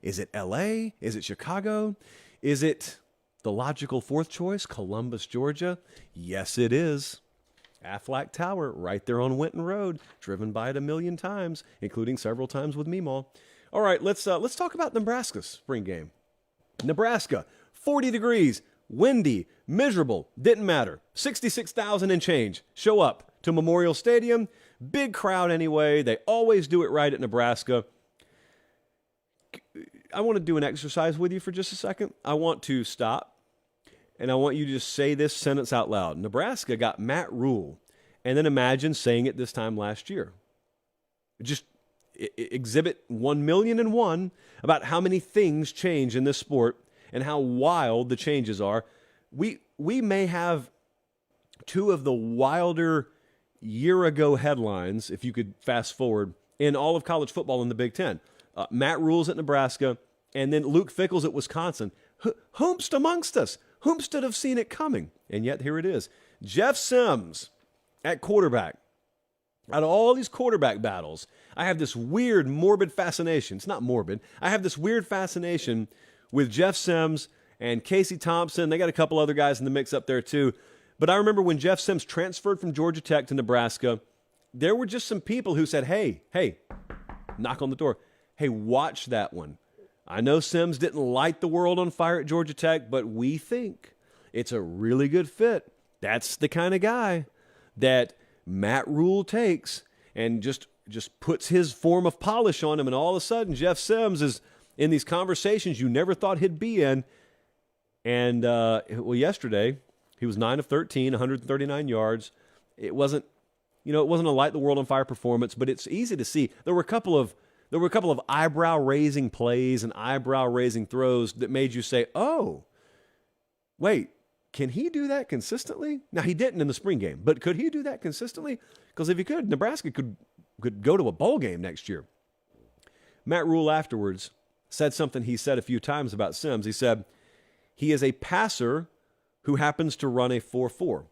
A: Is it L.A.? Is it Chicago? Is it the logical fourth choice, Columbus, Georgia? Yes, it is. Aflac Tower, right there on Winton Road, driven by it a million times, including several times with Meemaw. All right, let's talk about Nebraska's spring game. Nebraska, 40 degrees, windy, miserable, didn't matter. 66,000 and change show up to Memorial Stadium. Big crowd anyway. They always do it right at Nebraska. I want to do an exercise with you for just a second. I want to stop. And I want you to just say this sentence out loud. Nebraska got Matt Rhule. And then imagine saying it this time last year. Just exhibit 1,000,001 about how many things change in this sport and how wild the changes are. We may have two of the wilder year-ago headlines, if you could fast forward, in all of college football in the Big Ten. Matt Rhule's at Nebraska, and then Luke Fickell's at Wisconsin. Whomst amongst us? Whomst have seen it coming? And yet here it is. Jeff Sims at quarterback. Out of all these quarterback battles, I have this weird, morbid fascination. It's not morbid. I have this weird fascination with Jeff Sims and Casey Thompson. They got a couple other guys in the mix up there too. But I remember when Jeff Sims transferred from Georgia Tech to Nebraska, there were just some people who said, hey, knock on the door. Hey, watch that one. I know Sims didn't light the world on fire at Georgia Tech, but we think it's a really good fit. That's the kind of guy that Matt Rhule takes and just puts his form of polish on him, and all of a sudden Jeff Sims is in these conversations you never thought he'd be in. And, yesterday he was 9 of 13, 139 yards. It wasn't a light the world on fire performance, but it's easy to see. There were a couple of eyebrow-raising plays and eyebrow-raising throws that made you say, oh, wait, can he do that consistently? Now, he didn't in the spring game, but could he do that consistently? Because if he could, Nebraska could go to a bowl game next year. Matt Rhule afterwards said something he said a few times about Sims. He said, he is a passer who happens to run a 4.4.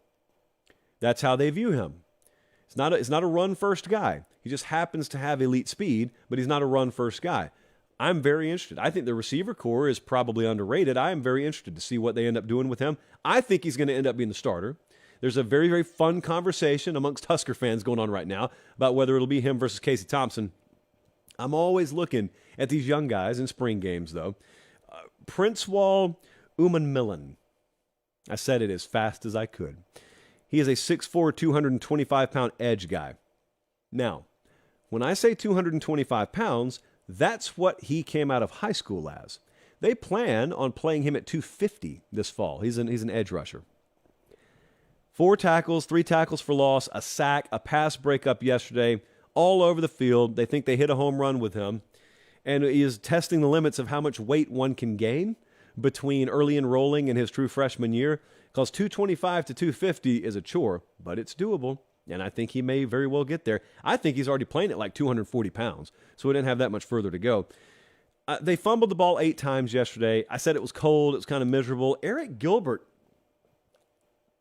A: That's how they view him. It's not a run-first guy. He just happens to have elite speed, but he's not a run-first guy. I'm very interested. I think the receiver core is probably underrated. I am very interested to see what they end up doing with him. I think he's going to end up being the starter. There's a very, very fun conversation amongst Husker fans going on right now about whether it'll be him versus Casey Thompson. I'm always looking at these young guys in spring games, though. Princewall Umanmilan. I said it as fast as I could. He is a 6'4", 225-pound edge guy. Now, when I say 225 pounds, that's what he came out of high school as. They plan on playing him at 250 this fall. He's an edge rusher. 4 tackles, 3 tackles for loss, a sack, a pass breakup yesterday, all over the field. They think they hit a home run with him. And he is testing the limits of how much weight one can gain between early enrolling and his true freshman year. Because 225 to 250 is a chore, but it's doable. And I think he may very well get there. I think he's already playing at like 240 pounds, so we didn't have that much further to go. They fumbled the ball 8 times yesterday. I said it was cold. It was kind of miserable. Eric Gilbert,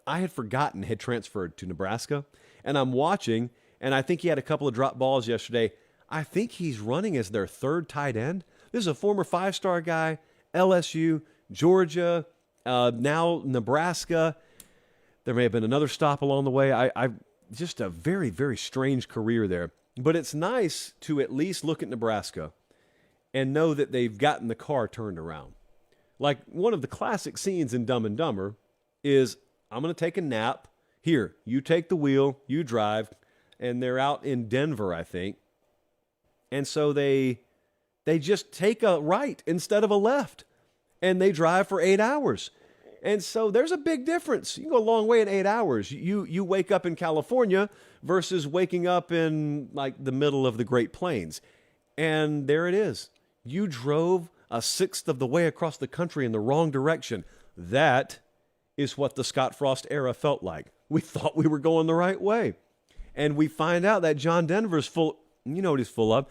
A: I had forgotten, had transferred to Nebraska. And I'm watching, and I think he had a couple of drop balls yesterday. I think he's running as their 3rd tight end. This is a former 5-star guy, LSU, Georgia, now Nebraska. There may have been another stop along the way. I just a very, very strange career there. But it's nice to at least look at Nebraska and know that they've gotten the car turned around. Like one of the classic scenes in Dumb and Dumber is, I'm going to take a nap. Here, you take the wheel, you drive. And they're out in Denver, I think. And so they just take a right instead of a left. And they drive for 8 hours. And so there's a big difference. You can go a long way in 8 hours. You wake up in California versus waking up in like the middle of the Great Plains. And there it is. You drove a sixth of the way across the country in the wrong direction. That is what the Scott Frost era felt like. We thought we were going the right way. And we find out that John Denver's full, you know what he's full of.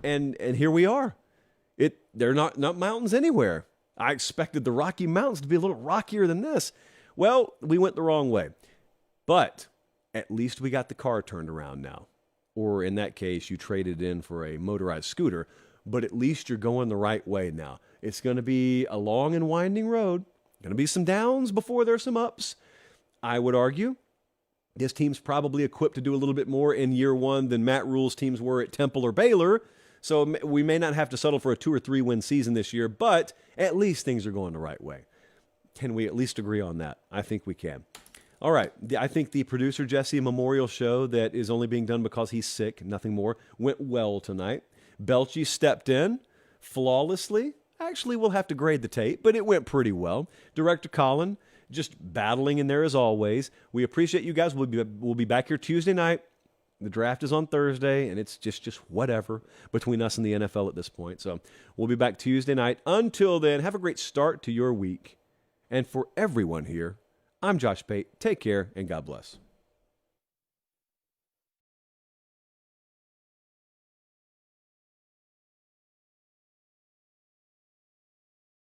A: And here we are. They're not mountains anywhere. I expected the Rocky Mountains to be a little rockier than this. Well, we went the wrong way. But at least we got the car turned around now. Or in that case, you traded in for a motorized scooter. But at least you're going the right way now. It's going to be a long and winding road. Going to be some downs before there's some ups. I would argue this team's probably equipped to do a little bit more in year one than Matt Rhule's teams were at Temple or Baylor. So we may not have to settle for a 2 or 3 win season this year, but at least things are going the right way. Can we at least agree on that? I think we can. All right. I think the Producer Jesse Memorial Show that is only being done because he's sick, nothing more, went well tonight. Belchy stepped in flawlessly. Actually, we'll have to grade the tape, but it went pretty well. Director Colin, just battling in there as always. We appreciate you guys. We'll be back here Tuesday night. The draft is on Thursday, and it's just whatever between us and the NFL at this point. So we'll be back Tuesday night. Until then, have a great start to your week. And for everyone here, I'm Josh Pate. Take care, and God bless.